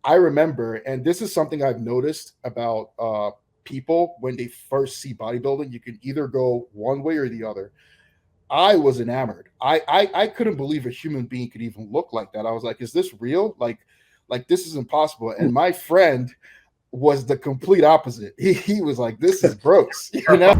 I remember, and this is something I've noticed about people when they first see bodybuilding, you can either go one way or the other. I was enamored. I couldn't believe a human being could even look like that. I was like, is this real? Like this is impossible. And my friend was the complete opposite. He was like, this is gross, you know?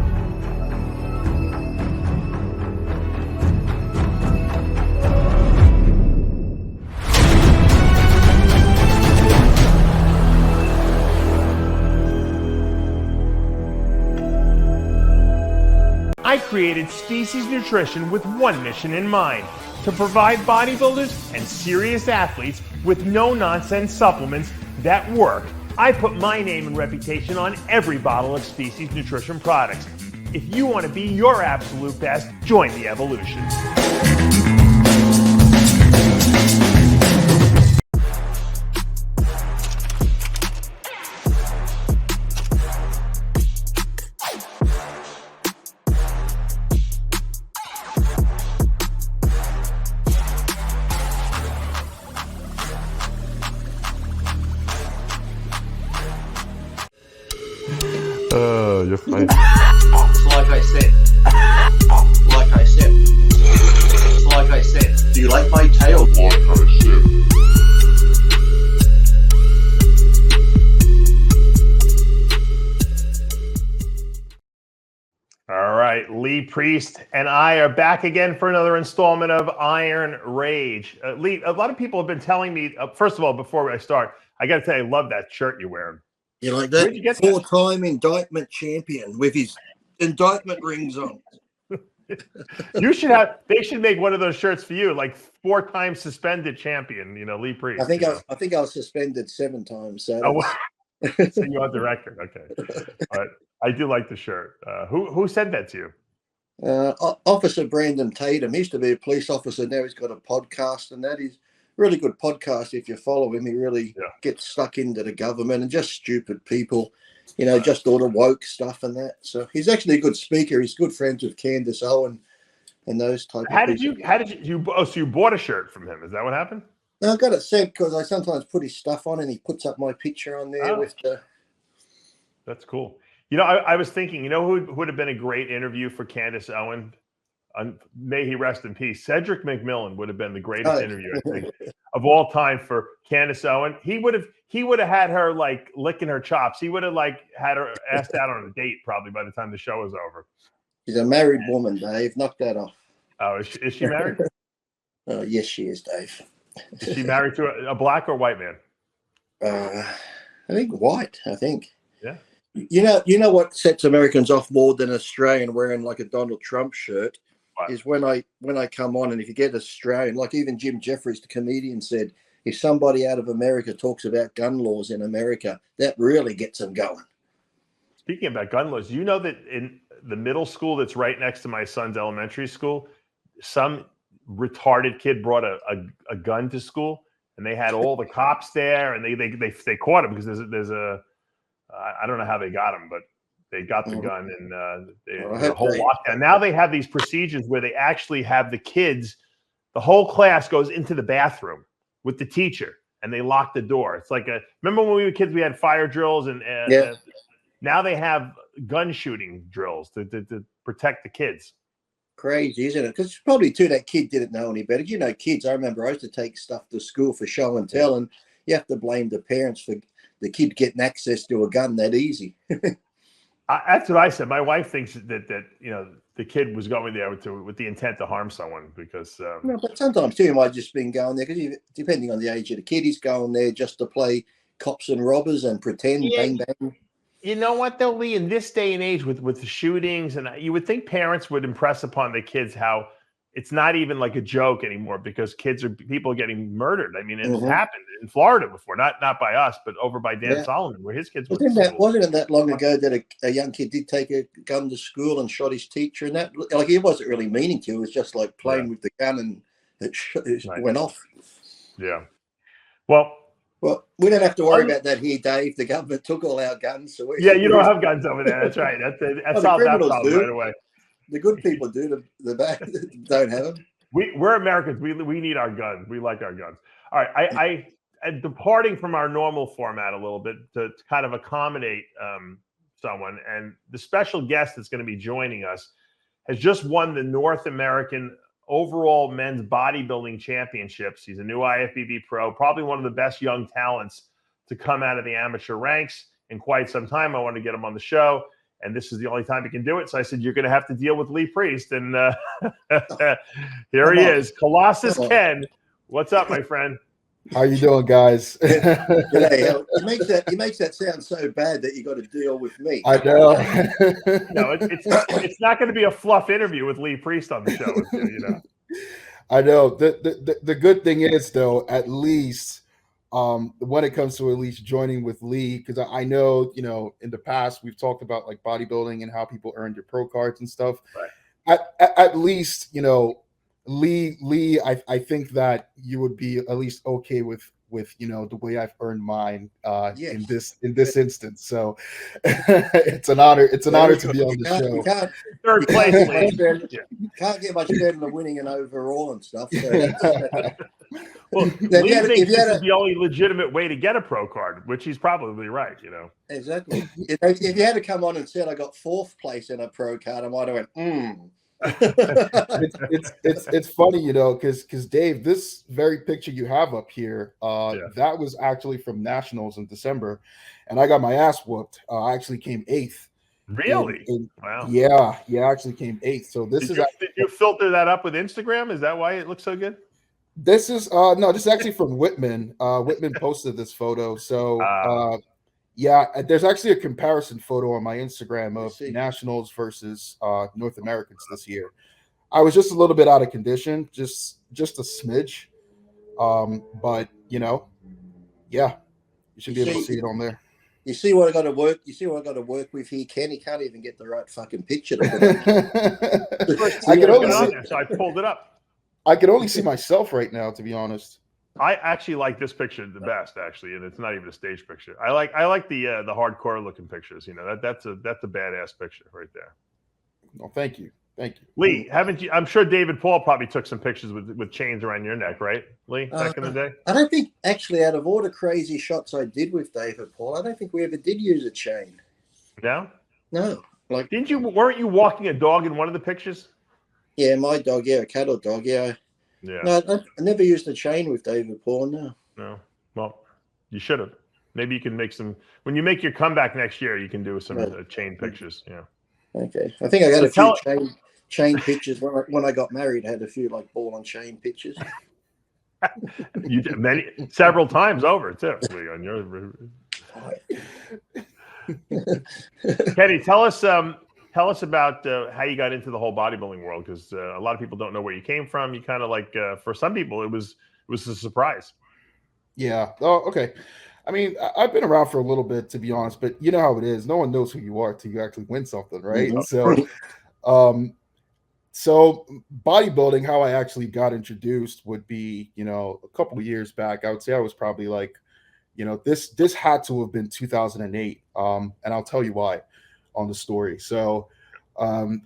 I created Species Nutrition with one mission in mind: to provide bodybuilders and serious athletes with no-nonsense supplements that work. I put my name and reputation on every bottle of Species Nutrition products. If you want to be your absolute best, join the evolution. You're fine. Like I said, do you like my tail? Like I said. All right, Lee Priest and I are back again for another installment of Iron Rage. Lee, a lot of people have been telling me, first of all, before I start, I got to tell you, I love that shirt you're wearing. You like that? Where'd you get that? Four-time indictment champion with his indictment rings on. You should have. They should make one of those shirts for you, like 4-time suspended champion. You know, Lee Priest. I think I was suspended 7 times. So, so you're on the record. Okay, but I do like the shirt. Who said that to you? Officer Brandon Tatum. He used to be a police officer. Now he's got a podcast, and that is really good podcast. If you follow him, he really gets stuck into the government and just stupid people. You know, just all the woke stuff and that. So he's actually a good speaker. He's good friends with Candace Owen and those type of people. How did you? Oh, so you bought a shirt from him? Is that what happened? No, I got it sent because I sometimes put his stuff on and he puts up my picture on there with the. That's cool. You know, I was thinking, you know, who would have been a great interview for Candace Owen? May he rest in peace. Cedric McMillan would have been the greatest interview, I think, of all time for Candace Owen. He would have had her like licking her chops. He would have like had her asked out on a date probably by the time the show was over. She's a married woman, Dave. Knock that off. Oh, is she married? Oh, yes, she is, Dave. Is she married to a black or white man? I think white. I think. Yeah. You know what sets Americans off more than an Australian wearing like a Donald Trump shirt is when I come on, and if you get Australian, like even Jim Jeffries, the comedian, said, if somebody out of America talks about gun laws in America, that really gets them going. Speaking about gun laws, you know that in the middle school that's right next to my son's elementary school, some retarded kid brought a gun to school, and they had all the cops there, and they caught him because there's a I don't know how they got him, but they got the gun, and the whole lockdown. Now they have these procedures where they actually have the kids, the whole class goes into the bathroom with the teacher, and they lock the door. It's like remember when we were kids, we had fire drills, and now they have gun shooting drills to protect the kids. Crazy, isn't it? Because probably too that kid didn't know any better. You know, kids. I remember I used to take stuff to school for show and tell, and you have to blame the parents for the kid getting access to a gun that easy. That's what I said. My wife thinks that you know the kid was going there with the intent to harm someone because. No, but sometimes too, he might have just been going there because depending on the age of the kid, he's going there just to play cops and robbers and pretend bang bang. You know what though, Lee? In this day and age, with the shootings, and you would think parents would impress upon the kids how it's not even like a joke anymore because people are getting murdered. I mean, it's happened in Florida before, not by us, but over by Dan Solomon, where his kids were. Wasn't it that long ago that a young kid did take a gun to school and shot his teacher? And that, like, he wasn't really meaning to. It was just like playing with the gun, and it went off. Yeah. Well, we don't have to worry about that here, Dave. The government took all our guns. So you don't have guns over there. That's right. That's solved that problem right away. The good people do. The bad don't have them. We're Americans. We need our guns. We like our guns. All right. departing from our normal format a little bit to kind of accommodate someone. And the special guest that's going to be joining us has just won the North American overall men's bodybuilding championships. He's a new IFBB pro, probably one of the best young talents to come out of the amateur ranks in quite some time. I want to get him on the show, and this is the only time he can do it. So I said, you're going to have to deal with Lee Priest. And here he is, Collosus Ken. What's up, my friend? How you doing, guys? G'day. He makes that sound so bad that you got to deal with me. I know. No, it's not going to be a fluff interview with Lee Priest on the show. You know. I know. The good thing is, though, at least when it comes to at least joining with Lee, because I know, you know, in the past we've talked about like bodybuilding and how people earn their pro cards and stuff. Right. At least, you know, Lee, I think that you would be at least okay with you know the way I've earned mine Yes. in this instance. So it's an honor. It's an honor to be on the show. Third place, can't get much better than winning an overall and stuff. So well, Lee Lee thinks this is the only legitimate way to get a pro card, which he's probably right. You know, exactly. If you had to come on and said I got 4th place in a pro card, I might have went, it's funny, you know, because Dave, this very picture you have up here, that was actually from nationals in December, and I got my ass whooped. I actually came 8th. Really? Wow. Yeah, I actually came 8th. So this did you filter that up with Instagram? Is that why it looks so good? This is no, this is actually from Whitman. Whitman posted this photo. So yeah, there's actually a comparison photo on my Instagram of nationals versus North Americans this year. I was just a little bit out of condition, just a smidge. But you know, yeah, you should be able to see it on there. You see what I got to work. You see what I got to work with here, Ken. He can't even get the right fucking picture to put I can only see, so I pulled it up. I can only see myself right now, to be honest. I actually like this picture the best, actually, and it's not even a stage picture. I like the hardcore looking pictures. You know, that's a badass picture right there. Well, thank you. Lee, haven't you? I'm sure David Paul probably took some pictures with chains around your neck, right, Lee? Back in the day. I don't think actually, out of all the crazy shots I did with David Paul, I don't think we ever did use a chain. No. Like, weren't you walking a dog in one of the pictures? Yeah, my dog. Yeah, a cattle dog. Yeah. Yeah. No, I never used a chain with David Paul. No. Well, you should have. Maybe you can make some when you make your comeback next year. You can do some chain pictures. Yeah. Okay. I think I got a few chain pictures when I got married. I had a few like ball and chain pictures. You did several times over too. On your Kenny, tell us about how you got into the whole bodybuilding world, because a lot of people don't know where you came from. You kind of like for some people it was a surprise. Yeah. Oh, okay. I mean, I've been around for a little bit, to be honest, but you know how it is. No one knows who you are till you actually win something, right? Mm-hmm. So bodybuilding, how I actually got introduced would be, you know, a couple of years back. I would say I was probably like, you know, this had to have been 2008. And I'll tell you why on the story. So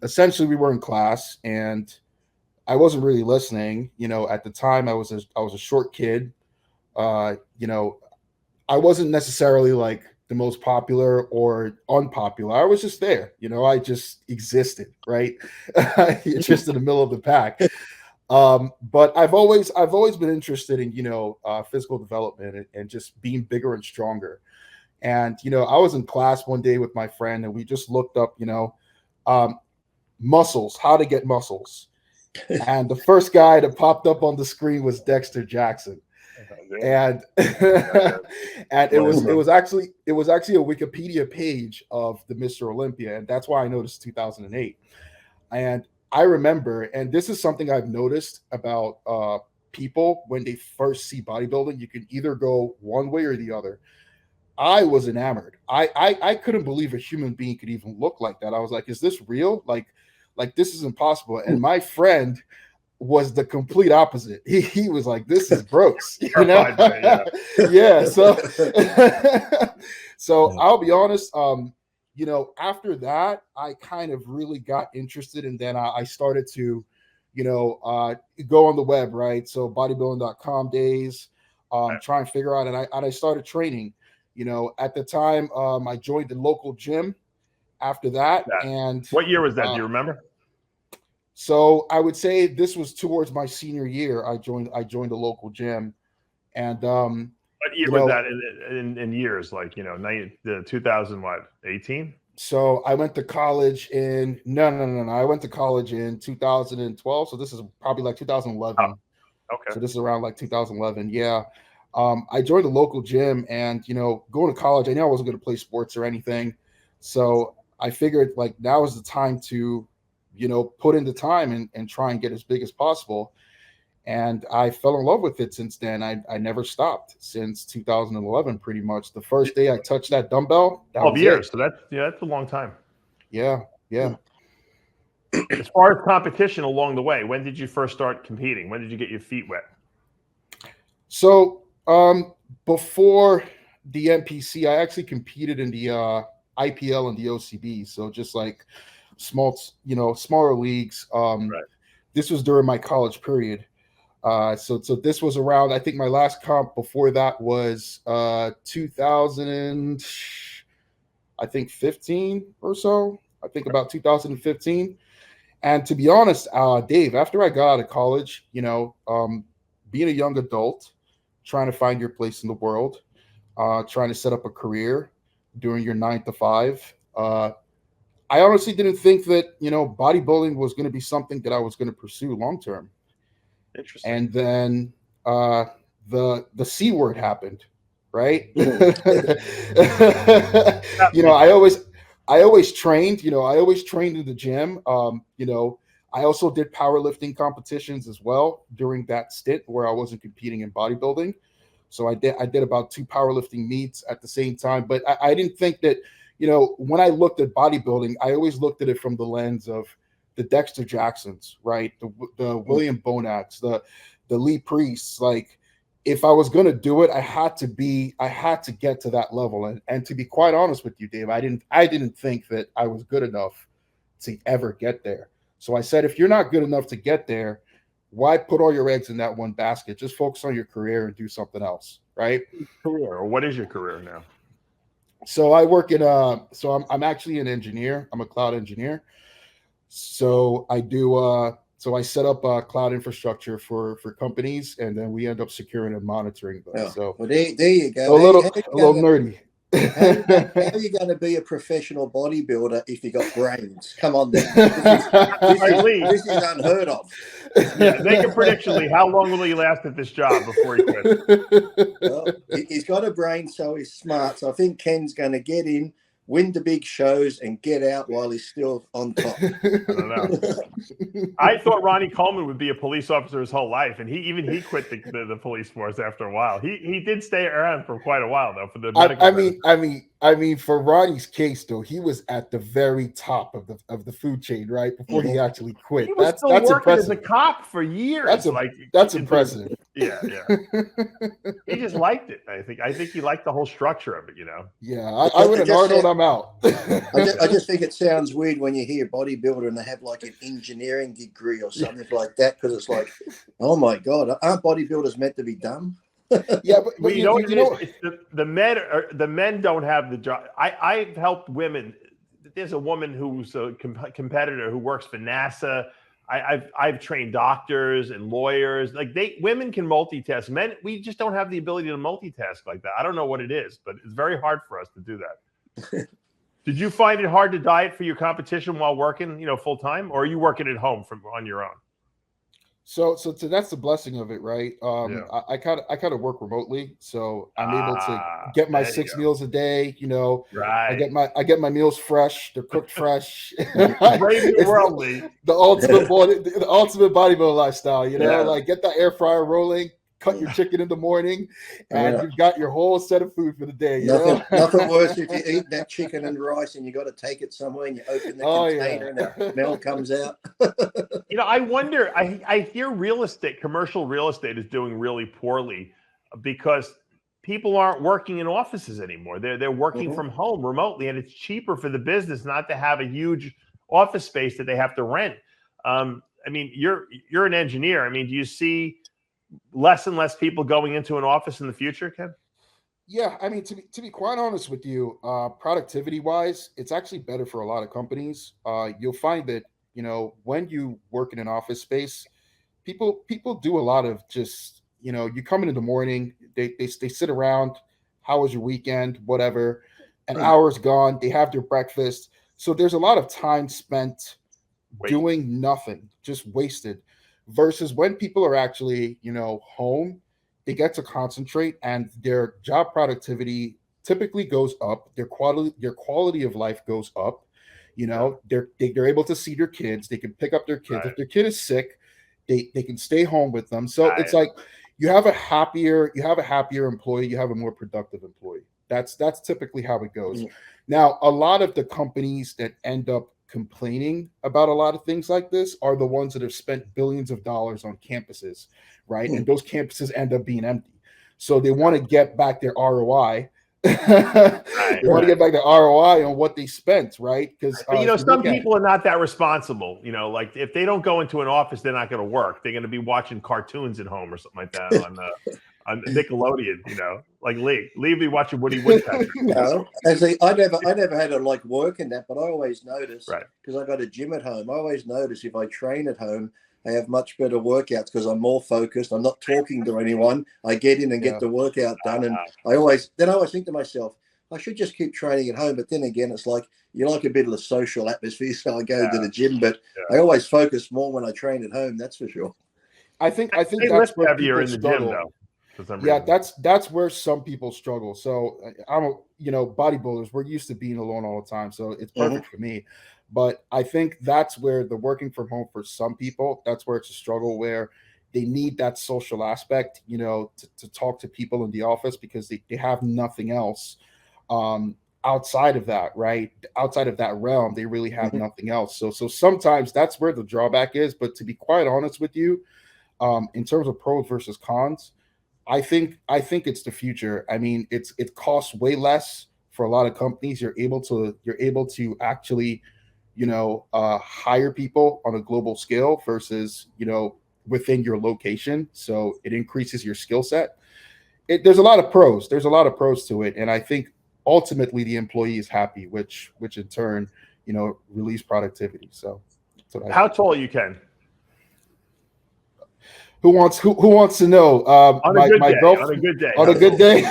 essentially we were in class and I wasn't really listening. You know, at the time I was a short kid. You know, I wasn't necessarily like the most popular or unpopular. I was just there, you know, I just existed, right? Just in the middle of the pack. But I've always been interested in, you know, physical development and just being bigger and stronger. And, you know, I was in class one day with my friend and we just looked up, you know, muscles, how to get muscles. And the first guy that popped up on the screen was Dexter Jackson. And and it was actually a Wikipedia page of the Mr. Olympia, and that's why I noticed 2008. And I remember, and this is something I've noticed about people when they first see bodybuilding, you can either go one way or the other. I was enamored. I couldn't believe a human being could even look like that. I was like, is this real? Like this is impossible. And my friend was the complete opposite. He was like, this is gross, you know? Yeah. So I'll be honest, you know, after that, I kind of really got interested, and then I started to, you know, go on the web, right? So bodybuilding.com days, trying to figure out, and I started training. You know, at the time, I joined the local gym after that. And what year was that? Do you remember? So I would say this was towards my senior year. I joined the local gym, and what year was that in years? Like, you know, 2018. So I went to college in no. I went to college in 2012. So this is probably like 2011. Oh, okay. So this is around like 2011. Yeah. I joined the local gym, and you know, going to college, I knew I wasn't going to play sports or anything. So I figured like now is the time to, you know, put in the time and try and get as big as possible. And I fell in love with it since then. I never stopped since 2011, pretty much. The first day I touched that dumbbell, 12 years. So that's a long time. Yeah. As far as competition along the way, when did you first start competing? When did you get your feet wet? So before the NPC, I actually competed in the IPL and the OCB. So just like smaller leagues. Right. This was during my college period. So this was around, I think my last comp before that was 2015 or so. I think about 2015. And to be honest, Dave, after I got out of college, you know, being a young adult, trying to find your place in the world, trying to set up a career during your 9 to 5, I honestly didn't think that, you know, bodybuilding was going to be something that I was going to pursue long term. Interesting. And then the C word happened, right? You know, I always trained. You know, I always trained in the gym. You know, I also did powerlifting competitions as well during that stint where I wasn't competing in bodybuilding. So I did about 2 powerlifting meets at the same time. But I didn't think that, you know, when I looked at bodybuilding, I always looked at it from the lens of the Dexter Jacksons, right? The William Bonacks, the Lee Priests. Like, if I was going to do it, I had to get to that level. And to be quite honest with you, Dave, I didn't think that I was good enough to ever get there. So I said, if you're not good enough to get there, why put all your eggs in that one basket? Just focus on your career and do something else, right? Career, or what is your career now? So I work in so I'm actually an engineer. I'm a cloud engineer. So I do so I set up cloud infrastructure for companies, and then we end up securing and monitoring them. So well, there you go. A little nerdy. How are you going to be a professional bodybuilder if you got brains? Come on, then. This is unheard of. Yeah, make a prediction, Lee. How long will he last at this job before he quits? Well, he's got a brain, so he's smart. So I think Ken's going to get in, win the big shows, and get out while he's still on top. I don't know. I thought Ronnie Coleman would be a police officer his whole life, and he quit the police force after a while. He did stay around for quite a while though. For the I mean, for Ronnie's case though, he was at the very top of the food chain, right? Before he actually quit. He was that's working as a cop for years. That's impressive. Yeah. He just liked it. I think he liked the whole structure of it, you know. Yeah, I would have Arnold. I'm out. I just think it sounds weird when you hear bodybuilder and they have like an engineering degree or something like that, because it's like, oh my God, aren't bodybuilders meant to be dumb? Yeah, but you know it's the men don't have the job. I've helped women. There's a woman who's a competitor who works for NASA. I've trained doctors and lawyers. Like women can multitask. Men, we just don't have the ability to multitask like that. I don't know what it is, but it's very hard for us to do that. Did you find it hard to diet for your competition while working, you know, full time, or are you working at home on your own? So that's the blessing of it, right? I kind of work remotely, so I'm able to get my 6 meals a day. You know, right? I get my meals fresh. They're cooked fresh. The ultimate bodybuilder lifestyle. You know, like get that air fryer rolling, cut your chicken in the morning, and you've got your whole set of food for the day. Nothing worse if you eat that chicken and rice and you got to take it somewhere and you open the container and the smell comes out. You know, I wonder. I hear commercial real estate is doing really poorly because people aren't working in offices anymore. They're working from home remotely, and it's cheaper for the business not to have a huge office space that they have to rent. I mean, you're an engineer. I mean, do you see less and less people going into an office in the future, Ken? Yeah, I mean, to be quite honest with you, productivity wise, it's actually better for a lot of companies. You'll find that, when you work in an office space, people do a lot of just, you come in the morning, they sit around, how was your weekend, whatever, an hour's gone, they have their breakfast. So there's a lot of time spent doing nothing, just wasted, versus when people are actually, home, they get to concentrate and their job productivity typically goes up, their quality of life goes up. They're able to see their kids, they can pick up their kids. If their kid is sick, they can stay home with them. So it's like you have a happier employee, you have a more productive employee. That's typically how it goes. Now, a lot of the companies that end up complaining about a lot of things like this are the ones that have spent billions of dollars on campuses, right? And those campuses end up being empty. So they want to get back their ROI. They want to get back the ROI on what they spent, right? Because some people are not that responsible. Like if they don't go into an office, they're not going to work. They're going to be watching cartoons at home or something like that on Nickelodeon. Like Lee be watching Woody Woodpecker. No, I never had to like work in that, but I always notice because I got a gym at home. I always notice if I train at home, I have much better workouts because I'm more focused. I'm not talking to anyone. I get in and get the workout done. And I always think to myself, I should just keep training at home. But then again, it's like you like a bit of a social atmosphere. So I go to the gym, but I always focus more when I train at home. That's for sure. I think that's where heavier in the struggle. gym though. Yeah, that's where some people struggle. So bodybuilders, we're used to being alone all the time. So it's perfect for me. But I think that's where the working from home for some people, that's where it's a struggle, where they need that social aspect, to talk to people in the office because they have nothing else outside of that, right? Outside of that realm, they really have nothing else. So sometimes that's where the drawback is. But to be quite honest with you, in terms of pros versus cons, I think it's the future. I mean, it costs way less for a lot of companies. You're able to actually hire people on a global scale versus, within your location. So it increases your skill set. There's a lot of pros. There's a lot of pros to it. And I think ultimately the employee is happy, which in turn, relieves productivity. So how tall are you, Ken? Who wants to know? On a good day.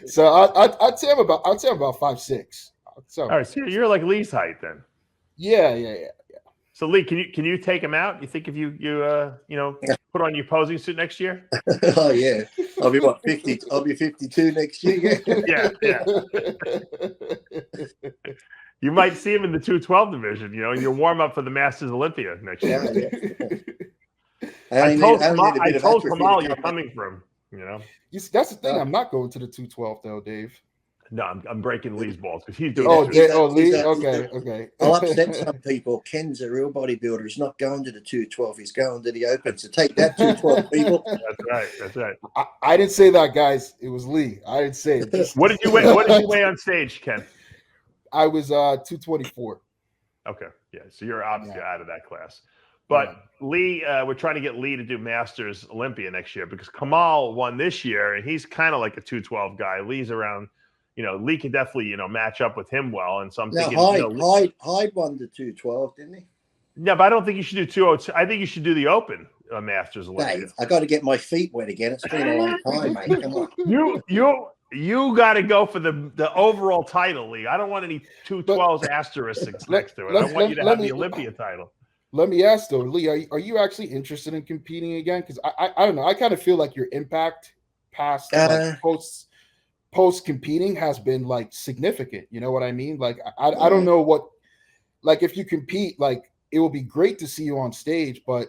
So I'd say I'm about 5'6". So, all right, so you're like Lee's height then. Yeah. So Lee, can you take him out? You think if you put on your posing suit next year? Oh yeah, I'll be 50. I'll be 52 next year. Yeah. You might see him in the 212 division, in your warm up for the Masters Olympia next year. I told Kamal you're coming from. That's the thing. I'm not going to the 212 though, Dave. No, I'm breaking Lee's balls because he's doing. Lee. Okay. I'll upset some people. Ken's a real bodybuilder. He's not going to the 212. He's going to the Open. So take that, 212 people. That's right. I didn't say that, guys. It was Lee. I didn't say it. What did you weigh? What did you weigh on stage, Ken? I was 224. Okay, yeah. So you're obviously out of that class. But Lee, we're trying to get Lee to do Masters Olympia next year because Kamal won this year, and he's kind of like a 212 guy. Lee's around. Lee can definitely, match up with him well. And so I'm thinking, Hyde won the 212, didn't he? Yeah, but I don't think you should do 202. I think you should do the Open Masters Olympia. Dave, I got to get my feet wet again. It's been a long time, mate. Come on. You got to go for the overall title, Lee. I don't want any 212s asterisks next to it. I want you to have the Olympia title. Let me ask though, Lee, are you actually interested in competing again? Because I don't know. I kind of feel like your impact past post competing has been like significant. You know what I mean? Like I don't know what, like if you compete, like it will be great to see you on stage, but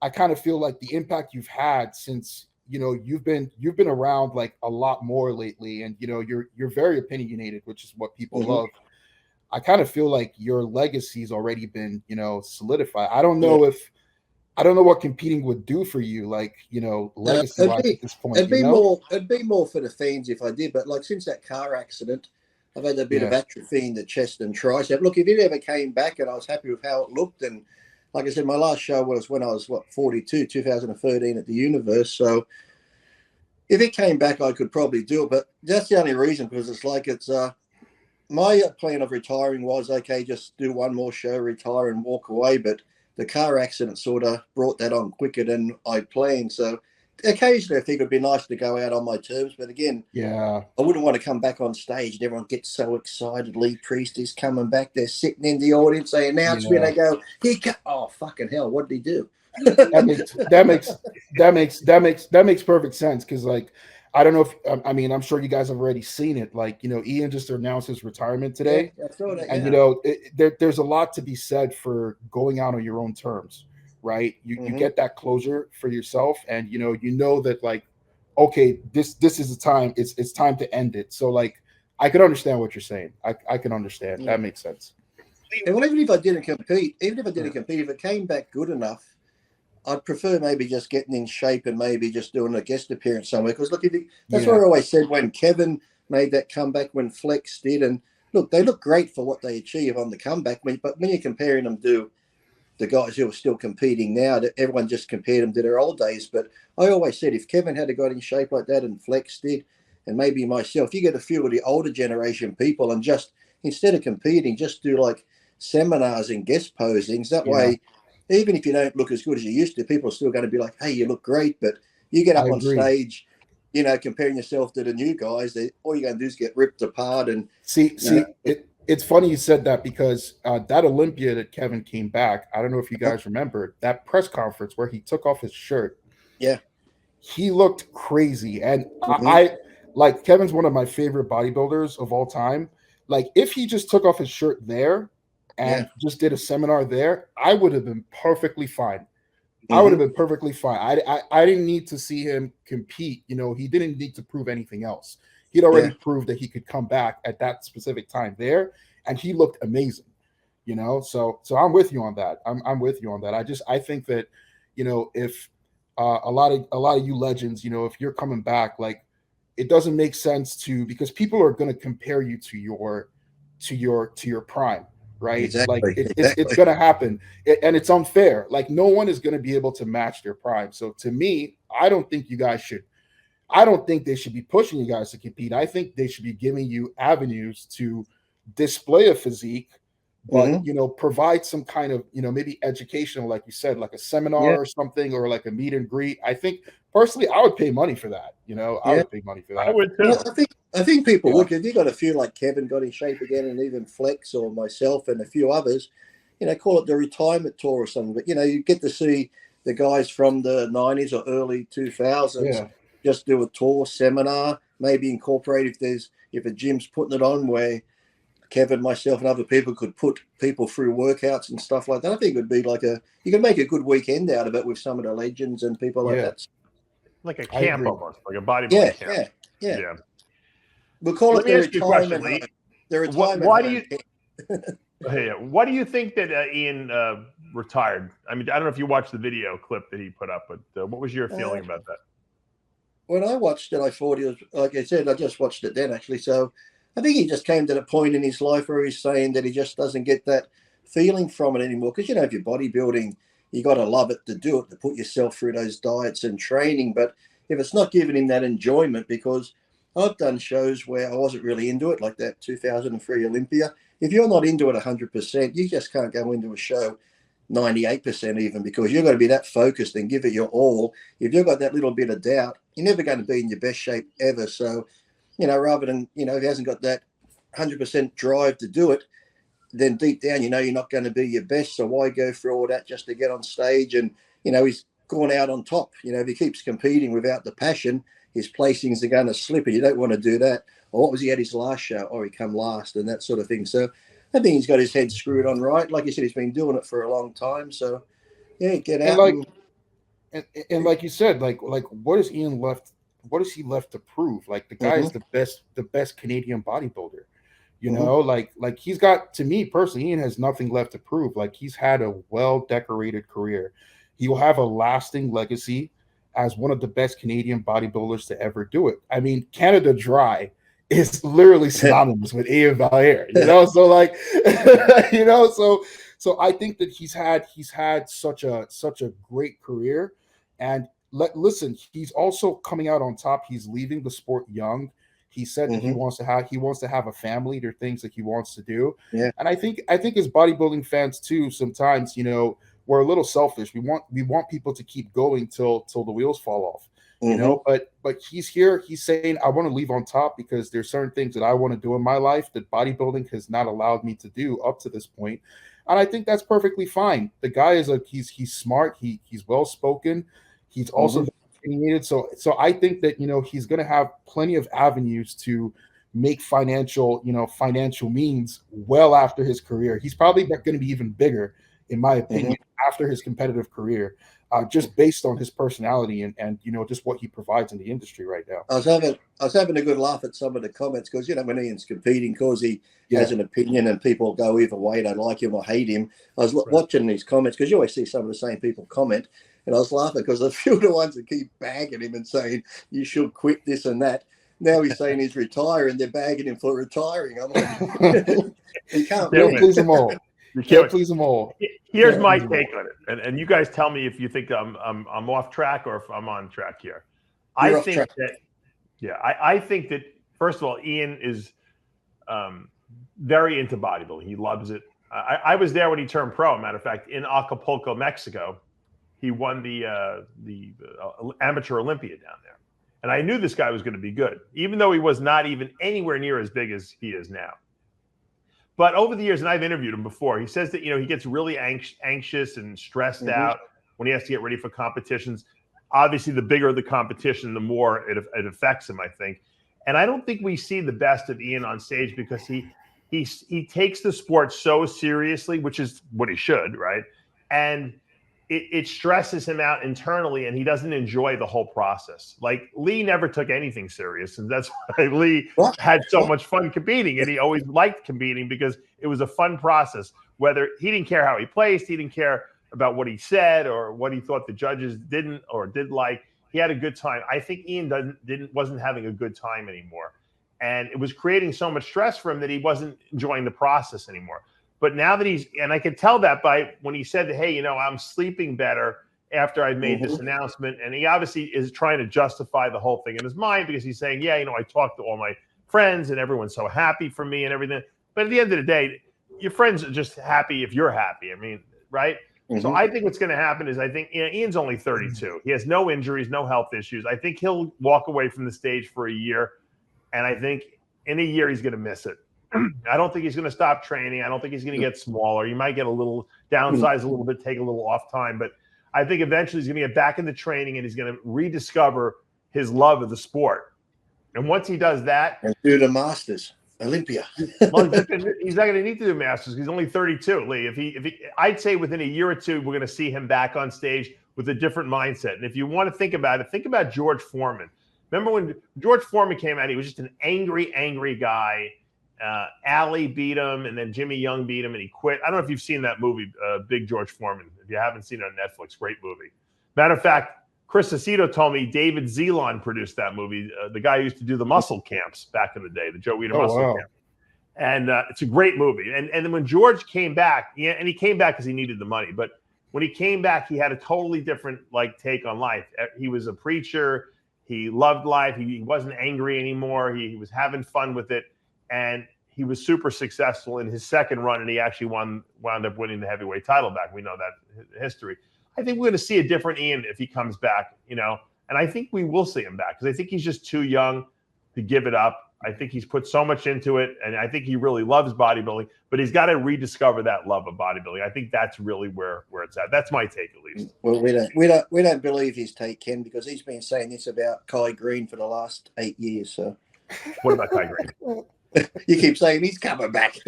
I kind of feel like the impact you've had since you've been around like a lot more lately, and you're very opinionated, which is what people love. I kind of feel like your legacy's already been solidified. I don't know what competing would do for you, like legacy wise at this point. It'd be more for the fans if I did, but like since that car accident, I've had a bit of atrophy in the chest and tricep. Look, if it ever came back and I was happy with how it looked and like I said, my last show was when I was 42, 2013 at the Universe. So if it came back, I could probably do it. But that's the only reason, because it's like my plan of retiring was, okay, just do one more show, retire and walk away. But the car accident sort of brought that on quicker than I planned. So occasionally I think it'd be nice to go out on my terms. But again, yeah, I wouldn't want to come back on stage and everyone gets so excited. Lee Priest is coming back. They're sitting in the audience. They announce me. They go, oh, fucking hell, what did he do? that makes perfect sense, because like, I don't know if I mean, I'm sure you guys have already seen it. Like, you know, Iain just announced his retirement today, Yeah, I saw that, and yeah. you know, there's a lot to be said for going out on your own terms, right? You get that closure for yourself, and you know that, like, okay, this is the time. It's time to end it. So like, I can understand what you're saying. I can understand. Yeah. That makes sense. And well, even if I didn't compete, if it came back good enough, I'd prefer maybe just getting in shape and maybe just doing a guest appearance somewhere. Because look, that's what I always said when Kevin made that comeback, when Flex did, and look, they look great for what they achieve on the comeback. But when you're comparing them to the guys who are still competing now, that everyone just compared them to their old days. But I always said, if Kevin had got in shape like that and Flex did, and maybe myself, you get a few of the older generation people and just, instead of competing, just do like seminars and guest posings. That way, even if you don't look as good as you used to, people are still going to be like, hey, you look great. But you get up on stage, you know, comparing yourself to the new guys, all you're going to do is get ripped apart. And it's funny you said that, because that Olympia that Kevin came back, I don't know if you guys remember that press conference where he took off his shirt. Yeah. He looked crazy. And I like, Kevin's one of my favorite bodybuilders of all time. Like, if he just took off his shirt there and just did a seminar there, I would have been perfectly fine. I would have been perfectly fine. I didn't need to see him compete. You know, he didn't need to prove anything else. He'd already proved that he could come back at that specific time there, and he looked amazing. You know, so I'm with you on that. I'm with you on that. I think that, you know, if a lot of you legends, you know, if you're coming back, like, it doesn't make sense because people are going to compare you to your prime. Right. Exactly. Like, it's going to happen, and it's unfair. Like, no one is going to be able to match their prime. So to me, I don't think they should be pushing you guys to compete. I think they should be giving you avenues to display a physique, but you know, provide some kind of, you know, maybe educational, like you said, like a seminar or something, or like a meet and greet. I think personally, I would pay money for that. You know, I would pay money for that. I would too. Well, I think people would. If you got a few like Kevin got in shape again, and even Flex or myself and a few others, you know, call it the retirement tour or something. But you know, you get to see the guys from the 90s or early 2000s just do a tour seminar, maybe incorporate if a gym's putting it on, where Kevin, myself, and other people could put people through workouts and stuff like that. I think it would be like you could make a good weekend out of it with some of the legends and people like that. Like a camp almost, like a bodybuilding camp. Yeah. We'll call it the retirement home. The retirement why do you why do you think that Iain retired? I mean, I don't know if you watched the video clip that he put up, but what was your feeling about that? When I watched it, I thought he was, like I said, I just watched it then actually. So I think he just came to the point in his life where he's saying that he just doesn't get that feeling from it anymore. Because, you know, if you're bodybuilding, you got to love it to do it, to put yourself through those diets and training. But if it's not giving him that enjoyment, because I've done shows where I wasn't really into it, like that 2003 Olympia. If you're not into it 100%, you just can't go into a show 98% even, because you're going to be that focused and give it your all. If you've got that little bit of doubt, you're never going to be in your best shape ever. So, you know, rather than, you know, if he hasn't got that 100% drive to do it, then deep down, you know, you're not going to be your best. So why go through all that just to get on stage? And, you know, he's gone out on top. You know, if he keeps competing without the passion, his placings are going to slip, and you don't want to do that. Or what was he at his last show? Or he come last, and that sort of thing. So I think he's got his head screwed on right. Like you said, he's been doing it for a long time. So, yeah, get out. And like you said, like what is Iain left? What is he left to prove? Like, the guy is the best Canadian bodybuilder. You know, like he's got, to me personally, Iain has nothing left to prove. Like, he's had a well-decorated career. He will have a lasting legacy as one of the best Canadian bodybuilders to ever do it. I mean, Canada Dry is literally synonymous with Iain Valliere, you know? So like, you know, So I think that he's had such a great career, and listen, he's also coming out on top. He's leaving the sport young. He said that he wants to have a family. There are things that he wants to do, Yeah. and I think as bodybuilding fans too, sometimes we're a little selfish. We want people to keep going till the wheels fall off. But he's here. He's saying, I want to leave on top because there's certain things that I want to do in my life that bodybuilding has not allowed me to do up to this point. And I think that's perfectly fine. The guy is he's smart. He's well spoken. He's also opinionated. So I think that he's going to have plenty of avenues to make financial means well after his career. He's probably going to be even bigger, in my opinion, after his competitive career. Just based on his personality and just what he provides in the industry right now. I was having a good laugh at some of the comments because when Ian's competing, because he has an opinion and people go either way, they like him or hate him. I was watching these comments because you always see some of the same people comment, and I was laughing because a few of the ones that keep bagging him and saying you should quit this and that. Now he's saying he's retiring, they're bagging him for retiring. I'm like, he can't please them all. You can't please them all. Here's my take on it, and you guys tell me if you think I'm off track or if I'm on track here. I think that first of all, Iain is very into bodybuilding. He loves it. I was there when he turned pro. Matter of fact, in Acapulco, Mexico, he won the amateur Olympia down there, and I knew this guy was going to be good, even though he was not even anywhere near as big as he is now. But over the years, and I've interviewed him before, he says that he gets really anxious and stressed out when he has to get ready for competitions. Obviously, the bigger the competition, the more it affects him, I think. And I don't think we see the best of Iain on stage because he takes the sport so seriously, which is what he should, right? And it stresses him out internally, and he doesn't enjoy the whole process. Like Lee never took anything serious, and that's why Lee had so much fun competing, and he always liked competing because it was a fun process. Whether he didn't care how he placed, he didn't care about what he said or what he thought the judges didn't or did like. He had a good time. I think Iain wasn't having a good time anymore, and it was creating so much stress for him that he wasn't enjoying the process anymore. But now that and I could tell that by when he said, hey, I'm sleeping better after I made this announcement. And he obviously is trying to justify the whole thing in his mind because he's saying, I talked to all my friends and everyone's so happy for me and everything. But at the end of the day, your friends are just happy if you're happy. I mean, right? So I think what's going to happen is I think Iain's only 32. He has no injuries, no health issues. I think he'll walk away from the stage for a year. And I think in a year, he's going to miss it. I don't think he's going to stop training. I don't think he's going to get smaller. He might get a little downsize a little bit, take a little off time. But I think eventually he's going to get back into training and he's going to rediscover his love of the sport. And once he does that, and do the Masters, Olympia. Well, he's not going to need to do Masters. He's only 32, Lee. If he, I'd say within a year or two, we're going to see him back on stage with a different mindset. And if you want to think about it, think about George Foreman. Remember when George Foreman came out? He was just an angry guy. Ali beat him, and then Jimmy Young beat him, and he quit. I don't know if you've seen that movie, Big George Foreman. If you haven't seen it on Netflix, great movie. Matter of fact, Chris Aceto told me David Zelon produced that movie, the guy who used to do the muscle camps back in the day, the Joe Weider muscle camp. And it's a great movie. And then when George came back, and he came back because he needed the money, but when he came back, he had a totally different take on life. He was a preacher. He loved life. He wasn't angry anymore. He was having fun with it. And he was super successful in his second run, and he actually wound up winning the heavyweight title back. We know that history. I think we're going to see a different Iain if he comes back, and I think we will see him back because I think he's just too young to give it up. I think he's put so much into it, and I think he really loves bodybuilding, but he's got to rediscover that love of bodybuilding. I think that's really where it's at. That's my take, at least. Well, we don't believe his take, Ken, because he's been saying this about Kai Green for the last 8 years. So, what about Kai Green? You keep saying he's coming back.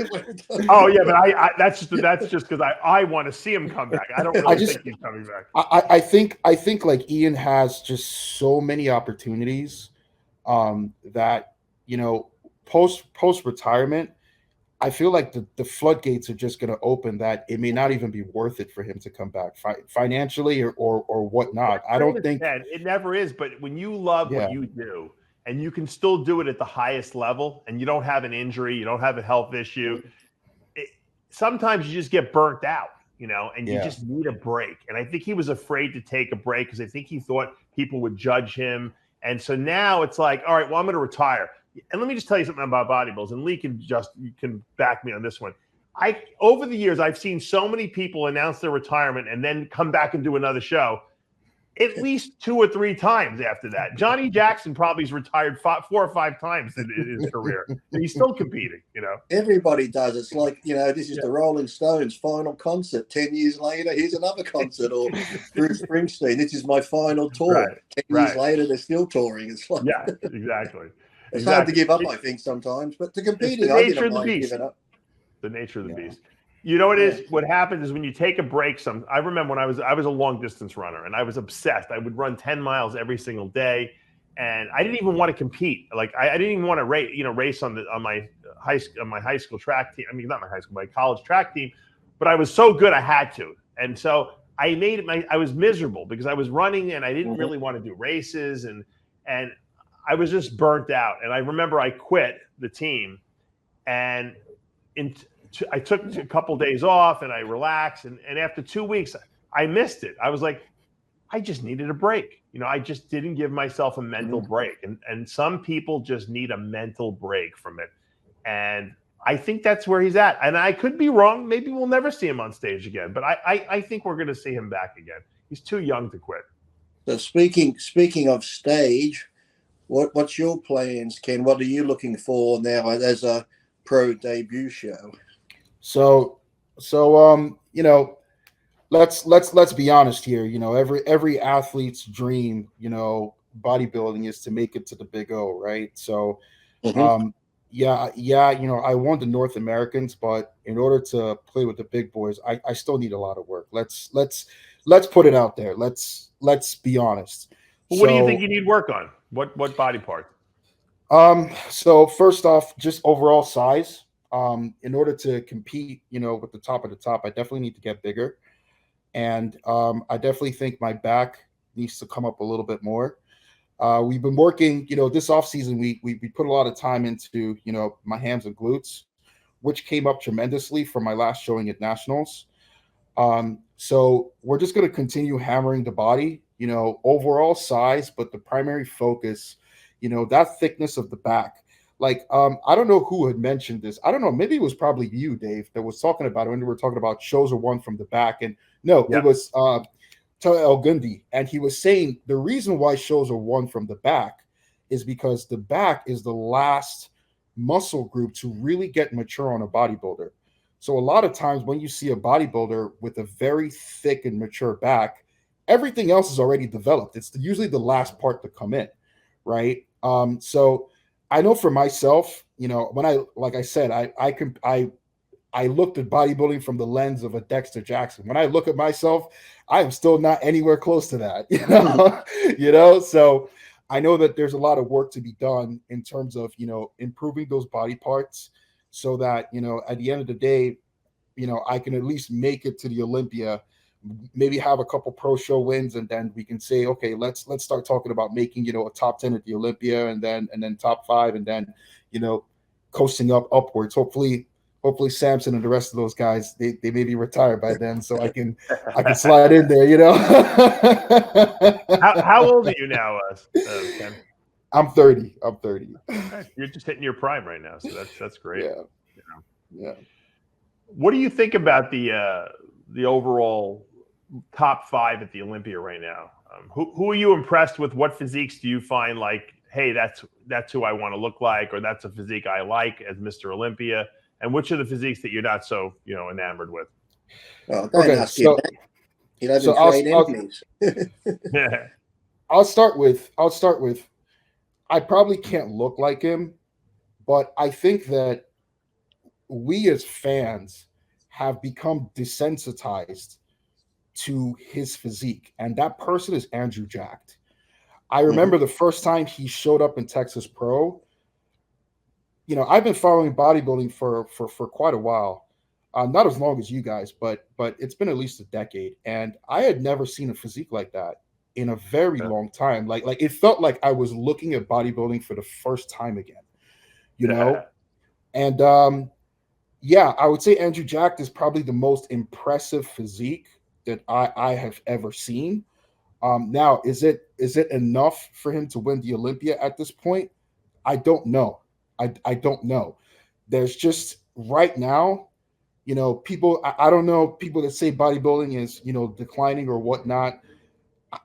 Oh yeah, but I that's just because I want to see him come back. I don't really think he's coming back. I think like Iain has just so many opportunities that post retirement, I feel like the floodgates are just going to open that it may not even be worth it for him to come back financially or whatnot. I don't think it never is. But when you love what you do, and you can still do it at the highest level, and you don't have an injury, you don't have a health issue, sometimes you just get burnt out, and you Yeah. just need a break. And I think he was afraid to take a break because I think he thought people would judge him. And so now it's like, all right, well, I'm going to retire. And let me just tell you something about bodybuilders, and Lee you can back me on this one. Over the years, I've seen so many people announce their retirement and then come back and do another show at least 2 or 3 times after that. Johnny Jackson probably has retired 4 or 5 times in his career, and he's still competing, Everybody does. It's like, this is the Rolling Stones' final concert. 10 years later, here's another concert. Or Bruce Springsteen, this is my final tour. Right, 10 years later, they're still touring. It's like, yeah, exactly. It's hard to give up, I think, sometimes. But to competing, I didn't mind giving up. The nature of the beast. You know what it is? What happens is when you take a break, I remember when I was a long distance runner, and I was obsessed. I would run 10 miles every single day, and I didn't even want to compete. Like I didn't even want to race on my high school track team. I mean, not my high school, my college track team. But I was so good, I had to. And so I made it. I was miserable because I was running, and I didn't really want to do races, and I was just burnt out. And I remember I quit the team, and I took a couple days off and I relaxed. And after 2 weeks, I missed it. I was like, I just needed a break. I just didn't give myself a mental break. And some people just need a mental break from it. And I think that's where he's at. And I could be wrong. Maybe we'll never see him on stage again. But I think we're going to see him back again. He's too young to quit. So speaking of stage, what's your plans, Ken? What are you looking for now as a pro debut show? So let's be honest here. Every athlete's dream, bodybuilding is to make it to the Big O, right? So, I won the North Americans, but in order to play with the big boys, I still need a lot of work. Let's put it out there. Let's be honest. Well, what do you think you need work on? What body part? So first off, just overall size. In order to compete, with the top of the top, I definitely need to get bigger. And I definitely think my back needs to come up a little bit more. We've been working, this offseason, we put a lot of time into, my hams and glutes, which came up tremendously from my last showing at Nationals. So we're just going to continue hammering the body, overall size, but the primary focus, that thickness of the back. Like, I don't know who had mentioned this. I don't know. Maybe it was probably you, Dave, that was talking about it when we were talking about shows are won from the back. And no, it was El Gundi. And he was saying the reason why shows are won from the back is because the back is the last muscle group to really get mature on a bodybuilder. So a lot of times when you see a bodybuilder with a very thick and mature back, everything else is already developed. It's usually the last part to come in, right? So I know for myself, when I looked at bodybuilding from the lens of a Dexter Jackson. When I look at myself, I am still not anywhere close to that, So I know that there's a lot of work to be done in terms of, improving those body parts so that, at the end of the day, I can at least make it to the Olympia, maybe have a couple pro show wins, and then we can say, okay, let's start talking about making, a top 10 at the Olympia, and then top 5, and then, coasting upwards. Hopefully Samson and the rest of those guys, they may be retired by then, so I can slide in there, How old are you now, Ken? I'm 30. You're just hitting your prime right now, so that's great. Yeah. What do you think about the overall top 5 at the Olympia right now? Who are you impressed with? What physiques do you find like, hey, that's who I want to look like, or that's a physique I like as Mr. Olympia? And which are the physiques that you're not so enamored with? Oh, don't ask him that. He doesn't train enemies. I'll start with I probably can't look like him, but I think that we as fans have become desensitized to his physique, and that person is Andrew Jacked. I remember the first time he showed up in Texas Pro. I've been following bodybuilding for quite a while, not as long as you guys, but it's been at least a decade, and I had never seen a physique like that in a very long time. Like it felt like I was looking at bodybuilding for the first time again, and Yeah, I would say Andrew Jack is probably the most impressive physique that I have ever seen. Now, is it enough for him to win the Olympia at this point? I don't know. I don't know. There's just right now, people. I don't know people that say bodybuilding is declining or whatnot.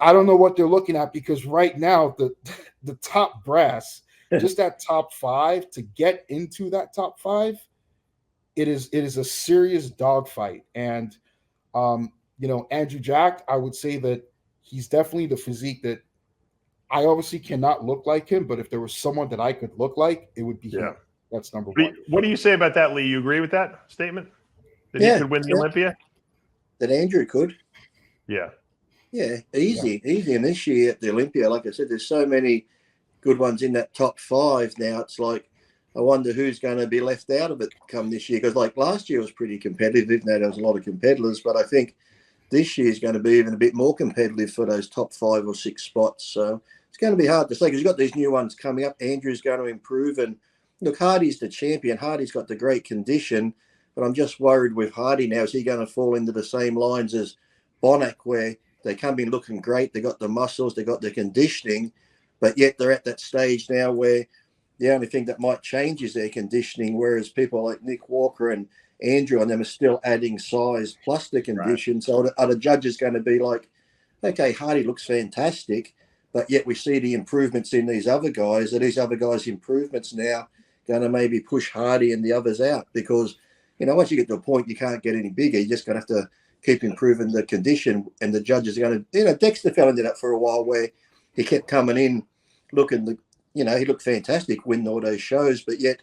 I don't know what they're looking at because right now the top brass, just that top five to get into that top five, it is a serious dogfight. And Andrew Jack, I would say that he's definitely the physique that I obviously cannot look like him, but if there was someone that I could look like, it would be him. That's number one. What do you say about that, Lee? You agree with that statement? That he could win the Olympia? That Andrew could. Yeah. Yeah, easy in this year at the Olympia. Like I said, there's so many good ones in that top five now. It's like, I wonder who's going to be left out of it come this year. Because like last year was pretty competitive, even though there was a lot of competitors. But I think this year is going to be even a bit more competitive for those top 5 or 6 spots. So it's going to be hard to say because you've got these new ones coming up. Andrew's going to improve. And look, Hardy's the champion. Hardy's got the great condition. But I'm just worried with Hardy now. Is he going to fall into the same lines as Bonac where they come in looking great, they got the muscles, they got the conditioning, but yet they're at that stage now where the only thing that might change is their conditioning, whereas people like Nick Walker and Andrew and them are still adding size plus the condition. Right. So are the judges going to be like, okay, Hardy looks fantastic, but yet we see the improvements in these other guys. Are these other guys' improvements now going to maybe push Hardy and the others out? Because, once you get to a point you can't get any bigger, you're just going to have to keep improving the condition, and the judges are going to, Dexter fell into that for a while where he kept coming in looking, he looked fantastic, winning all those shows, but yet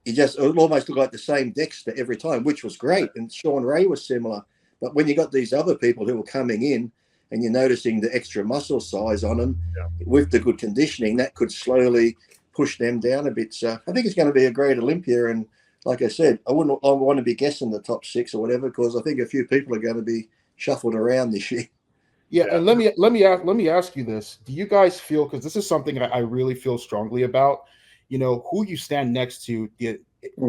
he just almost looked like the same Dexter every time, which was great. And Sean Ray was similar. But when you got these other people who were coming in and you're noticing the extra muscle size on them with the good conditioning, that could slowly push them down a bit. So I think it's going to be a great Olympia. And like I said, I want to be guessing the top 6 or whatever, because I think a few people are going to be shuffled around this year. Yeah, and let me ask you this: do you guys feel, because this is something I really feel strongly about, who you stand next to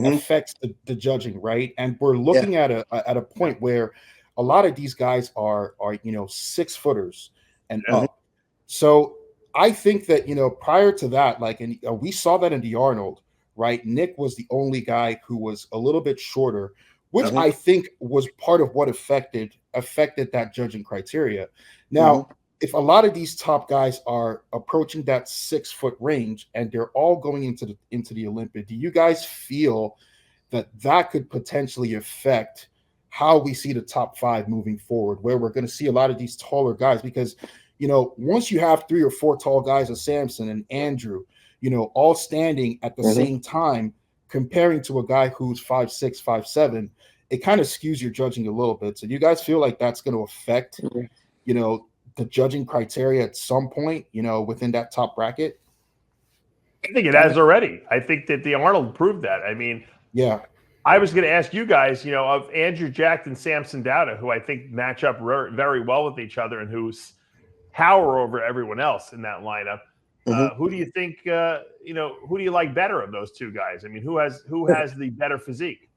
affects the judging, right? And we're looking at a point where a lot of these guys are 6 footers and up. So I think that prior to that, like, and we saw that in the Arnold. Right, Nick was the only guy who was a little bit shorter, which I think was part of what affected that judging criteria. Now, if a lot of these top guys are approaching that 6 foot range and they're all going into the Olympia, do you guys feel that could potentially affect how we see the top 5 moving forward, where we're going to see a lot of these taller guys? Because once you have 3 or 4 tall guys, of Samson and Andrew, all standing at the same time, comparing to a guy who's 5'6", 5'7", it kind of skews your judging a little bit. So do you guys feel like that's going to affect, the judging criteria at some point, within that top bracket? I think it has already. I think that the Arnold proved that. I mean, I was going to ask you guys, of Andrew Jack and Samson Dauda, who I think match up very well with each other and who's power over everyone else in that lineup. Who do you think? Who do you like better of those 2 guys? I mean, who has the better physique?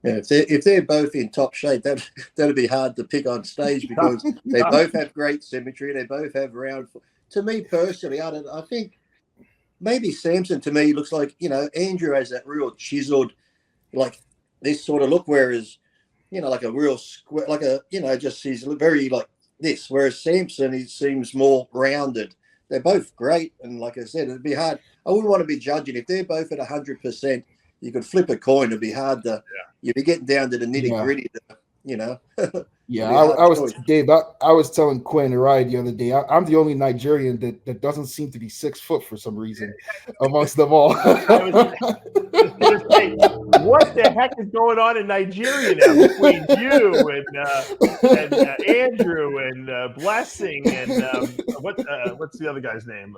Yeah, if they're both in top shape, that'd be hard to pick on stage because they both have great symmetry. They both have round. To me personally, I think maybe Samson to me looks like Andrew has that real chiseled, like this sort of look, whereas like a real square, like just he's very like this. Whereas Samson, he seems more rounded. They're both great, and like I said, it'd be hard. I wouldn't want to be judging if they're both at 100%. You could flip a coin; it'd be hard to. You'd be getting down to the nitty gritty. I was Dave. I was telling Quinn the other day. I'm the only Nigerian that doesn't seem to be 6 foot for some reason amongst them all. What the heck is going on in Nigeria now between you and Andrew and Blessing and what's the other guy's name?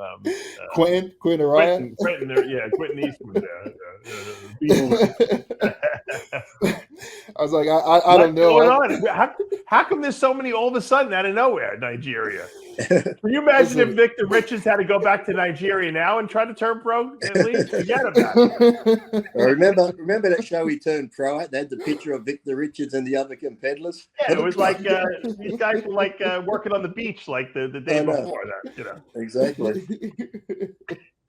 Quentin Araya. Quentin Eastwood. I was like, I don't know. How come there's so many all of a sudden out of nowhere, Nigeria? Can you imagine if Victor Richards had to go back to Nigeria now and try to turn pro? At least forget about it. Remember that show he turned pro at? They had the picture of Victor Richards and the other competitors. Yeah, it was like these guys were like working on the beach like the day before that. Exactly.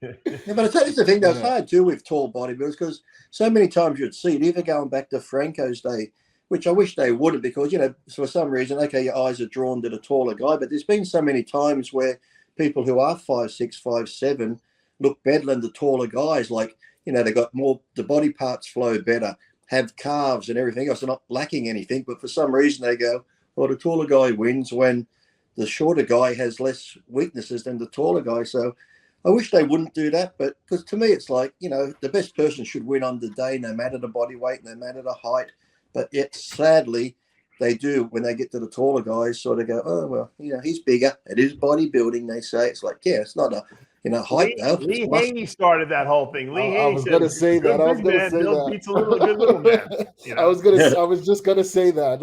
Yeah, but I tell you the thing that's hard too with tall bodybuilders, because so many times you'd see it, even going back to Franco's day, which I wish they wouldn't, because, for some reason, okay, your eyes are drawn to the taller guy, but there's been so many times where people who are 5'6", 5'7", look better than the taller guys. Like, they got more, the body parts flow better, have calves and everything else. They're not lacking anything, but for some reason they go, well, the taller guy wins when the shorter guy has less weaknesses than the taller guy. So I wish they wouldn't do that, but because to me it's like, the best person should win on the day, no matter the body weight, no matter the height. But yet, sadly, they do, when they get to the taller guys, sort of go, oh, well, he's bigger. It is bodybuilding, they say. It's like, yeah, it's not a, height, though. Lee Haney started that whole thing. Lee Haney I was going to say that. I was going to say that. Beats a good little man. I was just going to say that.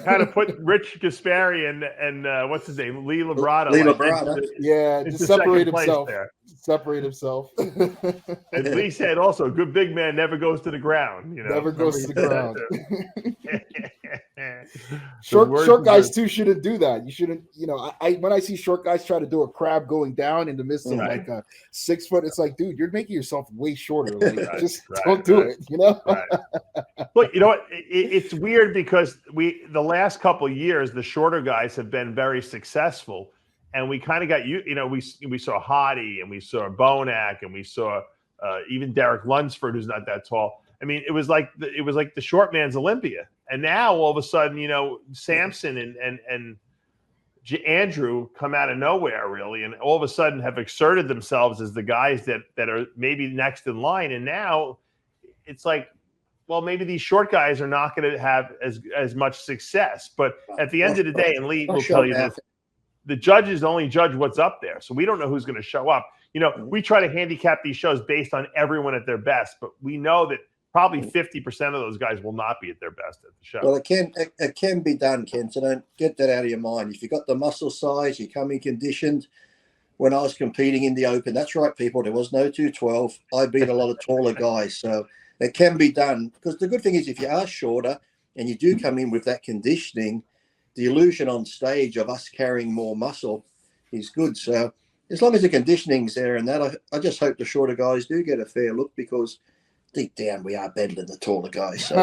Kind of put Rich Gaspari and what's his name, Lee Labrada. Just separate himself. Separate himself. And Lee said also, a good big man never goes to the ground. Never goes to the ground. Short guys too shouldn't do that. You shouldn't. When I see short guys try to do a crab going down in the midst of like a 6 foot, it's like, dude, you're making yourself way shorter. Like, don't do it. Right. Look, you know what? It's weird because the last couple of years, the shorter guys have been very successful, and we kind of got we saw Hadi and we saw Bonac and we saw even Derek Lunsford, who's not that tall. I mean, it was like the short man's Olympia, and now all of a sudden, Samson and Andrew come out of nowhere, really, and all of a sudden have exerted themselves as the guys that are maybe next in line, and now it's like, well, maybe these short guys are not going to have as much success. But at the end of the day, and Lee will tell you this, the judges only judge what's up there. So we don't know who's going to show up. We try to handicap these shows based on everyone at their best, but we know that probably 50% of those guys will not be at their best at the show. Well, it can be done, Ken, so don't get that out of your mind. If you've got the muscle size, you come in conditioned. When I was competing in the Open, that's right, people, there was no 212. I beat a lot of taller guys, so it can be done. Because the good thing is, if you are shorter and you do come in with that conditioning, the illusion on stage of us carrying more muscle is good. So as long as the conditioning's there and that, I just hope the shorter guys do get a fair look, because deep down we are better than the taller guys. So.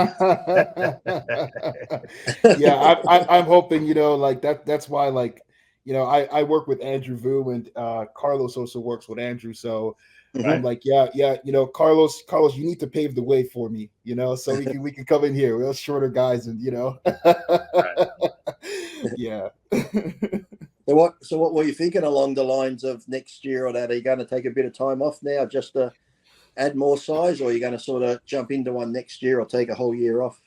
Yeah, I'm hoping, like that's why, like, I work with Andrew Vu, and Carlos also works with Andrew. So I'm like, yeah, Carlos, you need to pave the way for me, so we can come in here. We're shorter guys, and yeah. So what were you thinking along the lines of next year or that? Are you going to take a bit of time off now just to add more size, or are you going to sort of jump into one next year or take a whole year off?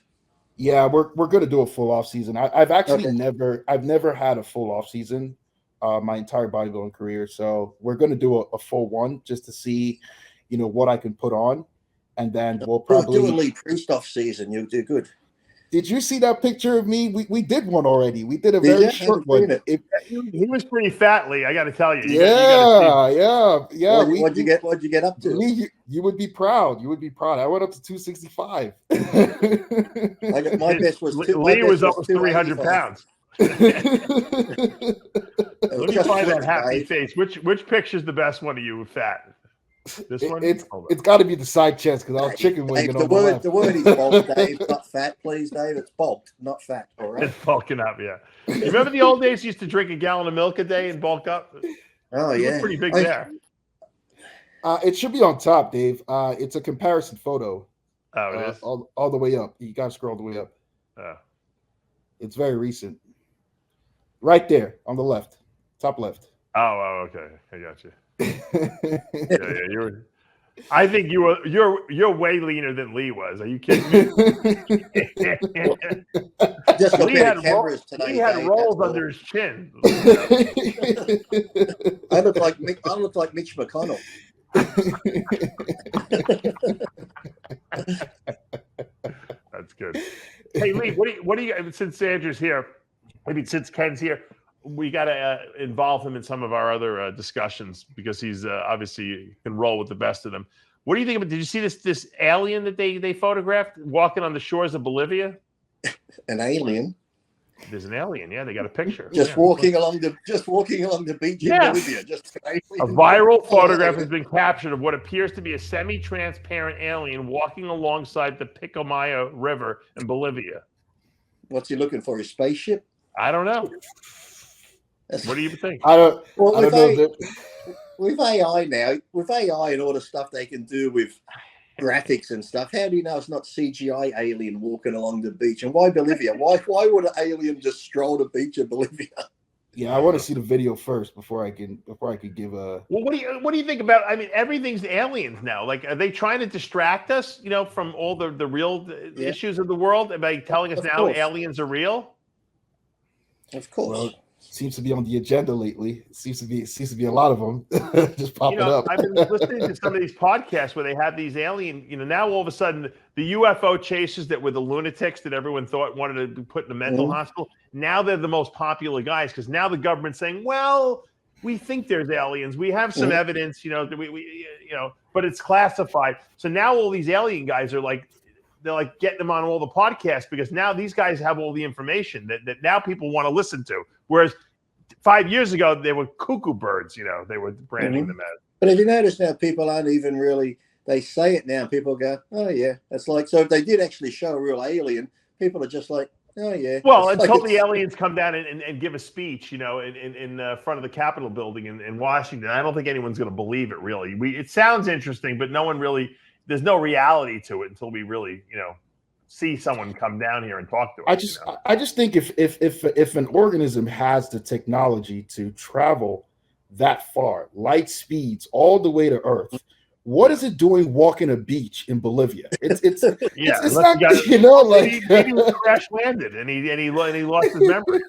Yeah, we're going to do a full off season. I've actually never had a full off season my entire bodybuilding career. So we're going to do a full one just to see, what I can put on, and then we'll probably do a Lee Priest off season. You'll do good. Did you see that picture of me? We did one already. We did a very short one. He was pretty fat, Lee. I got to tell you. Yeah. What'd you get up to? Lee, you would be proud. I went up to 265. My best was Lee was up to 300 pounds. Let me find that happy face. Which picture's the best one of you fat? This one? It's got to be the side chest, because I was chicken winging on the left. The word is bulk, Dave, not fat, please, Dave. It's bulked, not fat. All right. It's bulking up, yeah. You remember the old days? You used to drink a gallon of milk a day and bulk up. Oh yeah, pretty big there. It should be on top, Dave. It's a comparison photo. Oh, it is all the way up. You got to scroll the way up. Oh. It's very recent. Right there on the left, top left. Oh, okay. I got you. Yeah. I think you're way leaner than Lee was. Are you kidding me? Lee had rolls under his chin. I look like Mitch McConnell. That's good. Hey, Lee, what do you, since Andrew's here, maybe since Ken's here, we got to involve him in some of our other discussions because he's obviously can roll with the best of them. What do you think about? Did you see this alien that they photographed walking on the shores of Bolivia? An alien. There's an alien. Yeah, they got a picture. Just walking along the beach in Bolivia. Just a viral photograph has been captured of what appears to be a semi-transparent alien walking alongside the Pilcomayo River in Bolivia. What's he looking for? His spaceship? I don't know. What do you think? I don't know. With AI now, with AI and all the stuff they can do with graphics and stuff, how do you know it's not CGI alien walking along the beach? And why Bolivia? Why would an alien just stroll the beach of Bolivia? Yeah, I want to see the video first before I can give a. Well, what do you think about? I mean, everything's aliens now. Like, are they trying to distract us, from all the real issues of the world by telling us now aliens are real? Of course. Well, seems to be on the agenda lately. It seems to be a lot of them just popping up. I've been listening to some of these podcasts where they have these alien, now all of a sudden the UFO chasers that were the lunatics that everyone thought wanted to be put in a mental hospital. Now they're the most popular guys because now the government's saying, well, we think there's aliens. We have some evidence, that we but it's classified. So now all these alien guys are they're like getting them on all the podcasts because now these guys have all the information that now people want to listen to. Whereas 5 years ago, they were cuckoo birds, they were branding them as. But have you noticed now people aren't even really, they say it now, people go, oh yeah. It's like, so if they did actually show a real alien, people are just like, oh yeah. Well, until the aliens come down and give a speech, in front of the Capitol building in Washington, I don't think anyone's going to believe it really. It sounds interesting, but no one really, there's no reality to it until we really, see someone come down here and talk to us. I just think if an organism has the technology to travel that far, light speeds all the way to Earth, what is it doing walking a beach in Bolivia? It's not, maybe he crash landed and he lost his memory.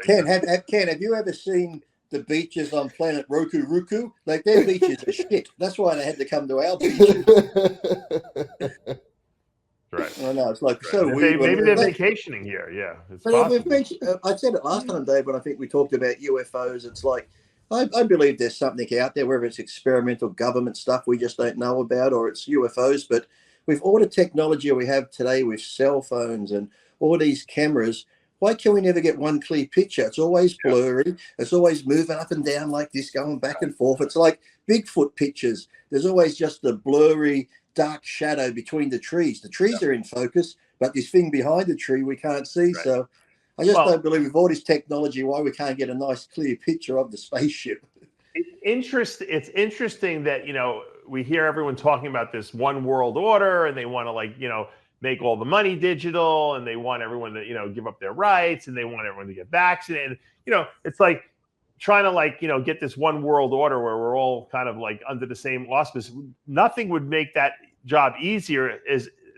Ken, have you ever seen the beaches on planet Roku? Like their beaches are shit. That's why they had to come to our beaches. Right. I know, it's like so weird. Maybe they're vacationing here. Yeah. I said it last time, Dave, when I think we talked about UFOs. It's like, I believe there's something out there, whether it's experimental government stuff we just don't know about or it's UFOs. But with all the technology we have today with cell phones and all these cameras, why can we never get one clear picture? It's always blurry. It's always moving up and down like this, going back and forth. It's like Bigfoot pictures. There's always just a blurry, dark shadow between the trees. The trees are in focus, but this thing behind the tree we can't see. Right. So I just don't believe with all this technology why we can't get a nice clear picture of the spaceship. It's interesting that we hear everyone talking about this one world order and they want to make all the money digital and they want everyone to give up their rights and they want everyone to get vaccinated. It's like trying to get this one world order where we're all kind of under the same auspice. Nothing would make that job easier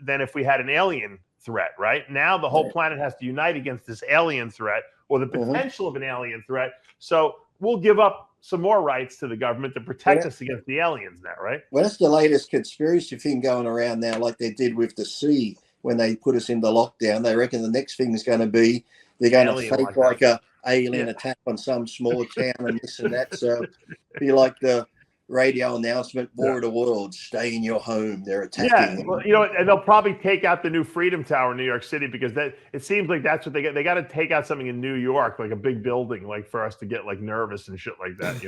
than if we had an alien threat, right? Now the whole planet has to unite against this alien threat or the potential of an alien threat. So we'll give up some more rights to the government to protect us against the aliens now, right? Well, that's the latest conspiracy thing going around now, like they did with the sea when they put us into lockdown. They reckon the next thing is going to be they're going to fake like a alien attack on some small town and this and that. So be like the radio announcement, War of the Worlds, stay in your home. They're attacking. Yeah, well, and they'll probably take out the new Freedom Tower in New York City because it seems like that's what they get. They got to take out something in New York, like a big building, for us to get nervous and shit like that.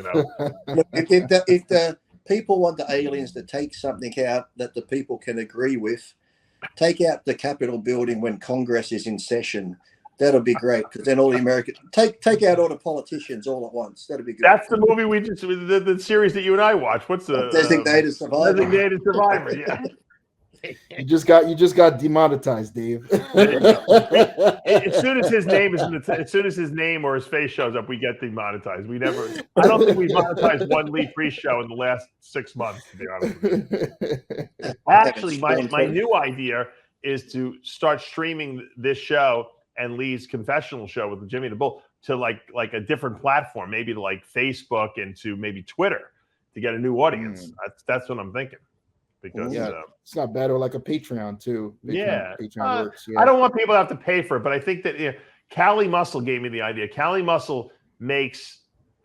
Look, if the people want the aliens to take something out that the people can agree with, take out the Capitol building when Congress is in session. That'll be great because then all the Americans take out all the politicians all at once. That'll be good. That's the movie the series that you and I watched. What's the Designated Survivor? Designated Survivor. Yeah. You just got demonetized, Dave. As soon as his name or his face shows up, we get demonetized. I don't think we monetized one Lee Priest show in the last 6 months, to be honest with you. Actually, my new idea is to start streaming this show and Lee's confessional show with Jimmy the Bull to like a different platform, maybe to Facebook and to maybe Twitter to get a new audience. That's what I'm thinking. because it's not bad. Or like a Patreon too. Patreon works. Yeah. I don't want people to have to pay for it, but I think that Cali Muscle gave me the idea. Cali Muscle makes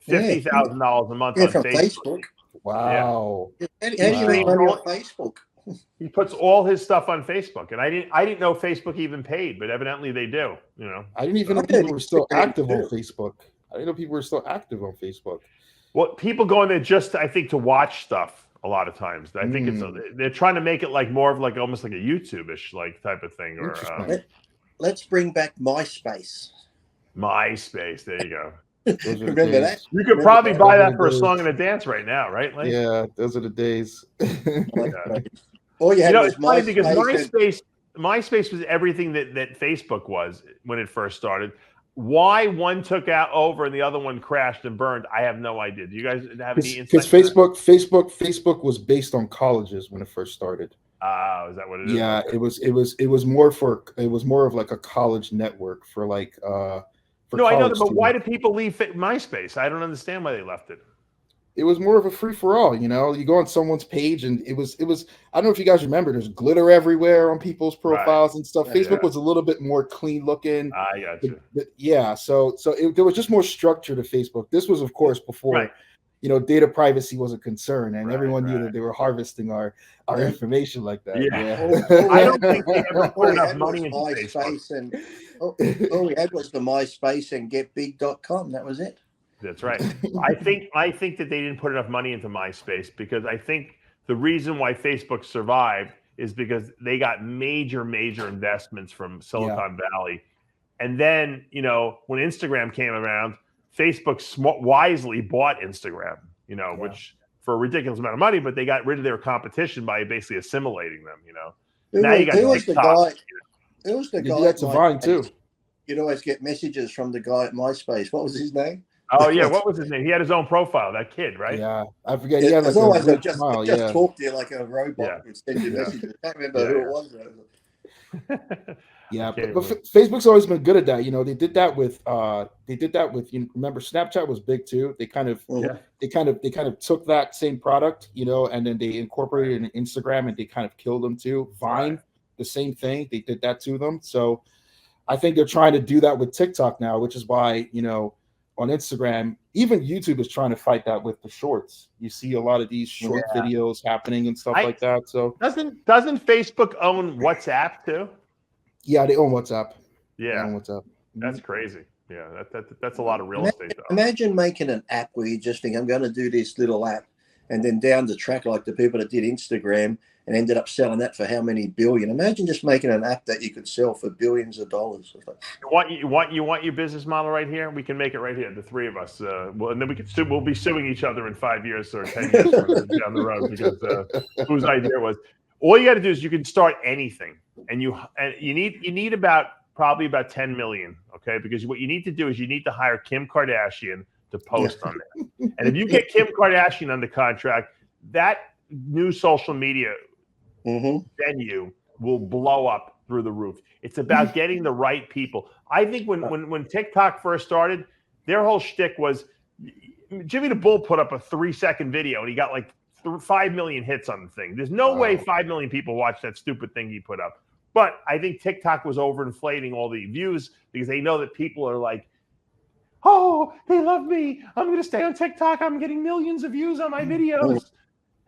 $50,000 a month on from Facebook. Wow. How do you make money on Facebook? He puts all his stuff on Facebook, and I didn't know Facebook even paid, but evidently they do. I didn't even know people were still active on Facebook. I didn't know people were still active on Facebook. Well, people go in there just, I think, to watch stuff a lot of times. I think they're trying to make it like more of like almost like a YouTube-ish like type of thing. Or let's bring back MySpace. MySpace, there you go. Remember that? You could probably buy that for a song and a dance right now, right? Like, yeah, those are the days. All you had was it's funny because MySpace was everything that Facebook was when it first started. Why one took over and the other one crashed and burned, I have no idea. Do you guys have any insight? Because Facebook was based on colleges when it first started. Is that what it is? Yeah, it was more of like a college network for like for I know that, but why do people leave MySpace? I don't understand why they left it. It was more of a free for all, you go on someone's page and it was I don't know if you guys remember, there's glitter everywhere on people's profiles and stuff. Facebook was a little bit more clean looking. I got you. There was just more structure to Facebook. This was of course before data privacy was a concern, and everyone knew that they were harvesting our information like that. I don't think they ever put enough money into MySpace. And all we had was the MySpace and GetBig.com. That was it. That's right. I think that they didn't put enough money into MySpace because I think the reason why Facebook survived is because they got major investments from Silicon Valley. And then, when Instagram came around, Facebook wisely bought Instagram, which for a ridiculous amount of money, but they got rid of their competition by basically assimilating them, Now you got TikTok. Who was the guy? That's a Vine too. You'd always get messages from the guy at MySpace. What was his name? Oh yeah, what was his name? He had his own profile. That kid, right? Yeah, I forget. He had like a great smile. Just talk to you like a robot. Would send you messages. I can't remember who it was. Yeah, but Facebook's always been good at that. They did that with remember Snapchat was big too. They kind of took that same product, and then they incorporated it in Instagram and they kind of killed them too. Vine, the same thing. They did that to them. So I think they're trying to do that with TikTok now, which is why, on Instagram, even YouTube is trying to fight that with the shorts. You see a lot of these short videos happening and stuff like that. So doesn't Facebook own WhatsApp too? Yeah, they own WhatsApp. Yeah, they own WhatsApp. That's crazy. Yeah, that's a lot of real estate. Though. Imagine making an app where you just think, I'm going to do this little app, and then down the track, like the people that did Instagram and ended up selling that for how many billion? Imagine just making an app that you could sell for billions of dollars. You want your business model right here? We can make it right here, the three of us. And then we'll be suing each other in 5 years or 10 years down the road because whose idea was. All you got to do is you can start anything, and you need probably about 10 million, okay? Because what you need to do is you need to hire Kim Kardashian to post on there. And if you get Kim Kardashian under contract, that new social media venue will blow up through the roof. It's about getting the right people. I think when TikTok first started, their whole shtick was Jimmy the Bull put up a 3-second video and he got like 5 million hits on the thing. There's no way 5 million people watched that stupid thing he put up. But I think TikTok was overinflating all the views because they know that people are like, oh, they love me. I'm going to stay on TikTok. I'm getting millions of views on my videos.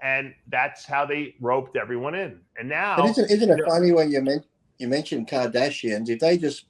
And that's how they roped everyone in. And now, but isn't it funny when you mentioned Kardashians? If they just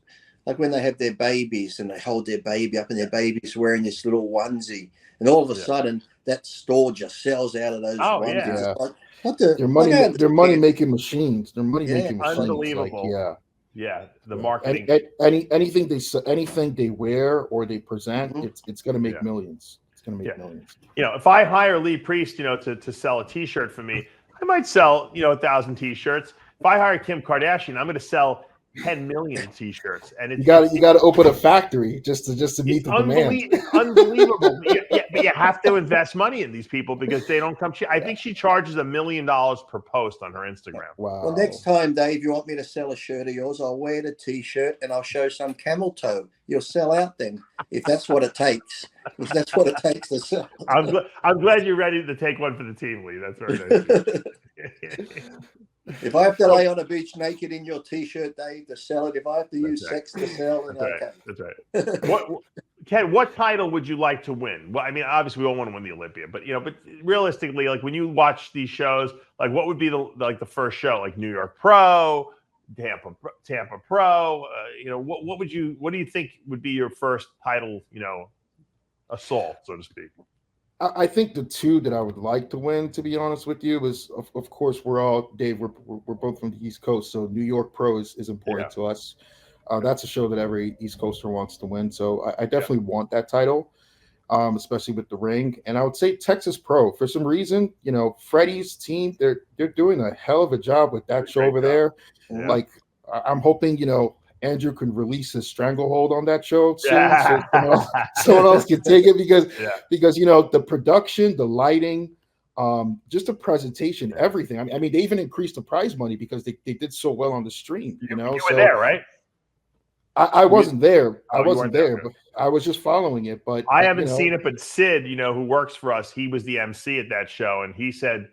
like when they have their babies and they hold their baby up and their baby's wearing this little onesie, and all of a sudden that store just sells out of those onesies. Yeah. Like, what the? They're money making machines. They're money making machines. Unbelievable. The marketing. Anything they wear or they present, it's going to make millions. Millions. If I hire Lee Priest, to sell a T-shirt for me, I might sell 1,000 T-shirts. If I hire Kim Kardashian, I'm going to sell 10 million T-shirts. And you got to open a factory just to meet the demand. It's unbelievable. But you have to invest money in these people because they don't come. I think she charges $1 million per post on her Instagram. Wow. Well, next time, Dave, you want me to sell a shirt of yours? I'll wear the T-shirt and I'll show some camel toe. You'll sell out then, if that's what it takes. If that's what it takes to sell. I'm glad you're ready to take one for the team, Lee. That's very nice. If I have to lay on a beach naked in your t-shirt, Dave, to sell it, if I have to use right. sex to sell, then okay. That's right. Ken, what title would you like to win? Well, I mean, obviously we all want to win the Olympia, but but realistically, like when you watch these shows, like what would be the first show, like New York Pro, Tampa Pro? What do you think would be your first title? Assault, so to speak. I think the two that I would like to win, to be honest with you, is of course we're both from the East Coast, so New York Pro is important to us. That's a show that every East Coaster wants to win, so I definitely want that title, especially with the ring. And I would say Texas Pro, for some reason, Freddie's team, they're doing a hell of a job with that show over there. Yeah. Like I'm hoping Andrew can release his stranglehold on that show soon, so someone else can take it because the production, the lighting, just the presentation, everything. I mean, they even increased the prize money because they did so well on the stream. You were there, right? I wasn't there. I you wasn't weren't there, there. but I was just following it. But I haven't seen it. But Sid, who works for us, he was the MC at that show, and he said,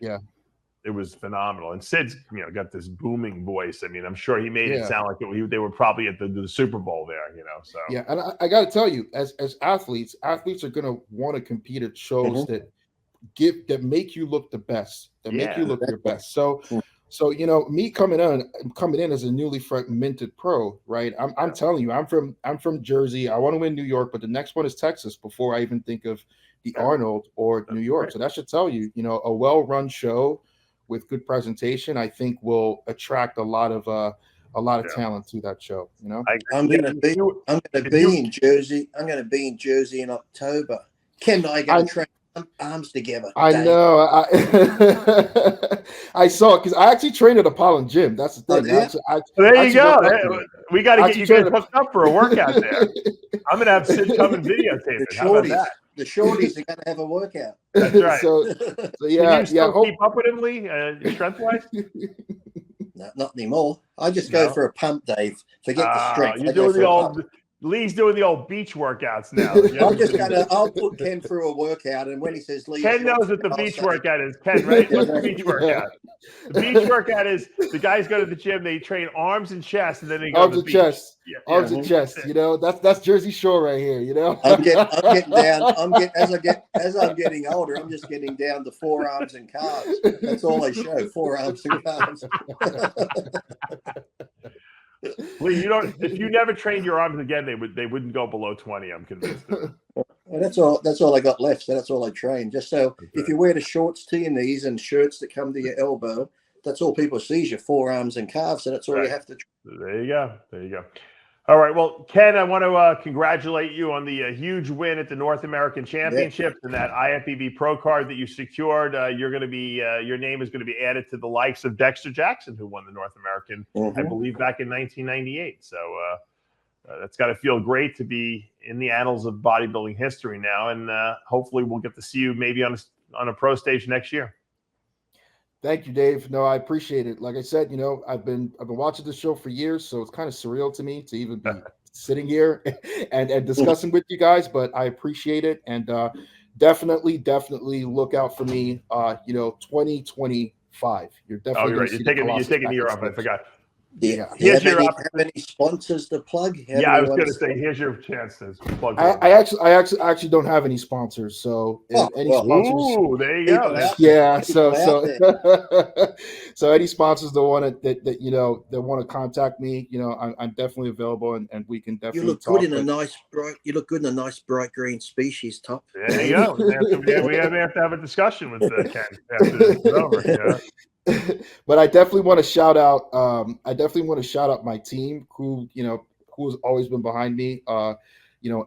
it was phenomenal. And Sid's, got this booming voice. I mean, I'm sure he made it sound like they were probably at the Super Bowl there, So and I got to tell you, as athletes are going to want to compete at shows that make you look the best, make you look your best. So me coming in as a newly minted pro, right? I'm telling you, I'm from Jersey. I want to win New York, but the next one is Texas before I even think of the Arnold or New York. So that should tell you, a well-run show with good presentation, I think will attract a lot of talent to that show. I'm going to be in Jersey. I'm going to be in Jersey in October. Ken and I are going to train arms together. I know. I saw it because I actually trained at Apollo Gym. That's the thing. There you go. We got to get you guys hooked up for a workout there. I'm going to have Sid come and videotape it. How about that? The shorties are going to have a workout. That's right. So Can you still keep up with him, Lee, strength-wise? No, not anymore. I just go for a pump, Dave. Forget the strength. You're doing the old. Lee's doing the old beach workouts now. I'll put Ken through a workout, and when he says Lee, Ken knows what the beach workout is. Ken, right? What's the beach workout? The beach workout is the guys go to the gym, they train arms and chest, and then they go to the beach. Arms and chest. That's Jersey Shore right here. I'm getting down. As I'm getting older, I'm just getting down to forearms and calves. That's all I show: forearms and calves. Lee, if you never trained your arms again, they wouldn't go below 20. I'm convinced. Well, that's all I got left. So that's all I train. Just so if you wear the shorts to your knees and shirts that come to your elbow, that's all people see is your forearms and calves. So that's all you have to train. There you go. All right. Well, Ken, I want to congratulate you on the huge win at the North American Championships and that IFBB Pro card that you secured. You're going to be your name is going to be added to the likes of Dexter Jackson, who won the North American, I believe, back in 1998. So that's got to feel great to be in the annals of bodybuilding history now, and hopefully we'll get to see you maybe on a pro stage next year. Thank you, Dave. No, I appreciate it. Like I said, I've been watching this show for years, so it's kind of surreal to me to even be sitting here and discussing with you guys. But I appreciate it, and definitely look out for me. 2025. You're definitely right. You're taking the year off. I forgot. Yeah. Have any sponsors to plug? I was going to say, here's your chance to plug. I actually don't have any sponsors, so any sponsors. Ooh, there you go. Yeah, so any sponsors that want to contact me, I'm definitely available, and we can definitely. You look good in a nice bright green species top. There you go. We have to have a discussion with Ken after this is over. But I definitely want to shout out. My team, who's always been behind me.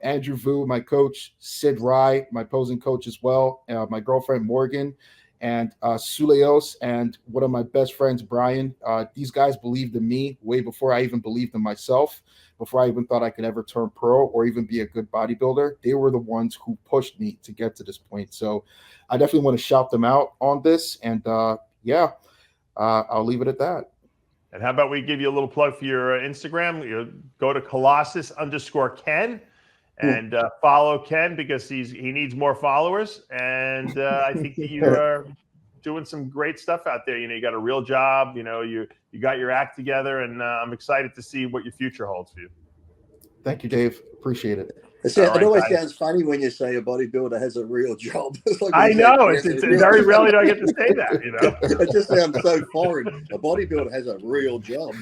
Andrew Vu, my coach, Sid Rai, my posing coach as well. My girlfriend Morgan, and Suleos, and one of my best friends, Brian. These guys believed in me way before I even believed in myself. Before I even thought I could ever turn pro or even be a good bodybuilder, they were the ones who pushed me to get to this point. So I definitely want to shout them out on this, and I'll leave it at that. And how about we give you a little plug for your Instagram? Go to Collosus_Ken and follow Ken because he needs more followers. And I think that doing some great stuff out there. You got a real job. You got your act together, and I'm excited to see what your future holds for you. Thank you, Dave. Appreciate it. It always sounds funny when you say a bodybuilder has a real job. Like I know. It's very rarely do I get to say that, It just sounds so foreign. A bodybuilder has a real job.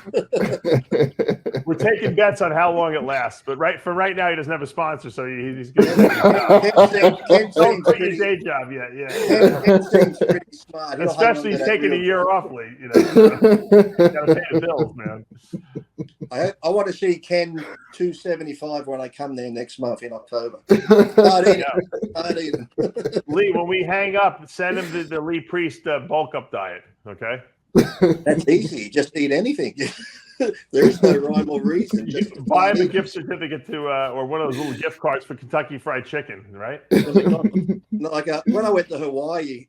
We're taking bets on how long it lasts, but for right now, he doesn't have a sponsor, so he's good. Don't quit his day job yet. Yeah. Ken seems pretty smart. Especially he's taking a year off, Lee. Got to pay the bills, man. I want to see Ken 275 when I come there next month in October. Lee, when we hang up, send him the Lee Priest bulk up diet, okay? That's easy. Just eat anything. There's no rhyme or reason. Just buy him a gift certificate to, or one of those little gift cards for Kentucky Fried Chicken, right? Like when I went to Hawaii,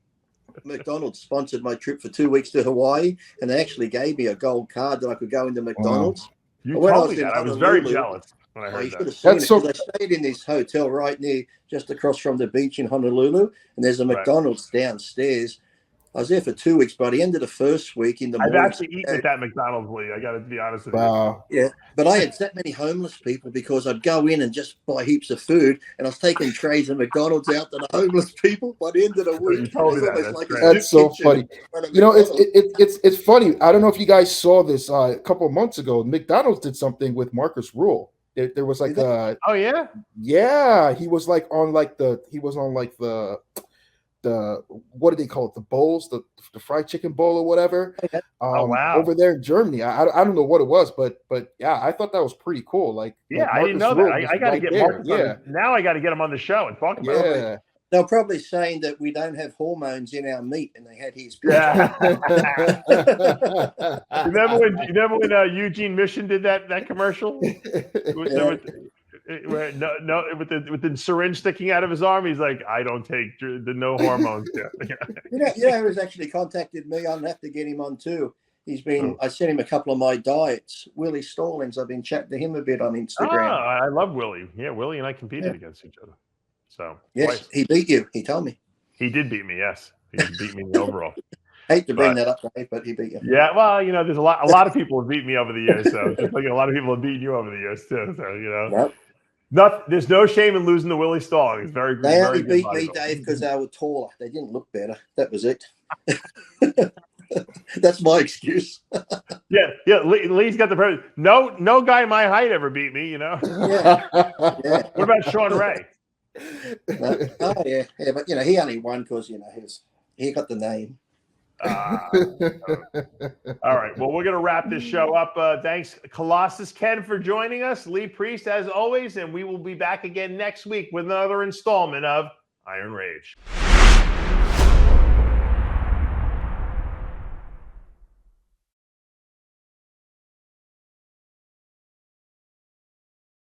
McDonald's sponsored my trip for 2 weeks to Hawaii, and they actually gave me a gold card that I could go into McDonald's. Wow. You told me that. I was very jealous when I heard that. That's so. I stayed in this hotel right near, just across from the beach in Honolulu, and there's a McDonald's downstairs. I was there for 2 weeks. By the end of the first week, in the morning, I've actually eaten at that McDonald's, Lee. I got to be honest with you. Yeah, but I had that many homeless people because I'd go in and just buy heaps of food, and I was taking trays of McDonald's out to the homeless people. By the end of the week, you told me that. That's so funny. It's funny. I don't know if you guys saw this a couple of months ago. McDonald's did something with Marcus Rule. There was like oh yeah, he was on the what do they call it? The bowls, the fried chicken bowl or whatever. Wow. Over there in Germany. I don't know what it was, but yeah, I thought that was pretty cool. Like I didn't know that. I got to get Marcus on. Now I got to get him on the show and talk about it. They're probably saying that we don't have hormones in our meat, and they had his. Yeah. Remember when Eugene Mission did that commercial? With the syringe sticking out of his arm, he's like, I don't take the no hormones. Who's actually contacted me. I'll have to get him on too. I sent him a couple of my diets. Willie Stallings, I've been chatting to him a bit on Instagram. I love Willie. Yeah, Willie and I competed against each other. So yes, twice. He beat you. He told me. He did beat me, yes. He beat me in the overall. Hate to bring that up, Dave, but he beat you. Yeah, well, there's a lot of people have beat me over the years, so just like a lot of people have beaten you over the years too. So there's no shame in losing to Willie Stallings. It's very good. They only beat me, Dave, because they were taller. They didn't look better. That was it. That's my excuse. Yeah. Lee's got the problem. No guy my height ever beat me. Yeah. What about Sean Ray? Yeah, but he only won because he got the name. All right. Well, we're gonna wrap this show up. Thanks, Collosus Ken, for joining us. Lee Priest, as always, and we will be back again next week with another installment of Iron Rage.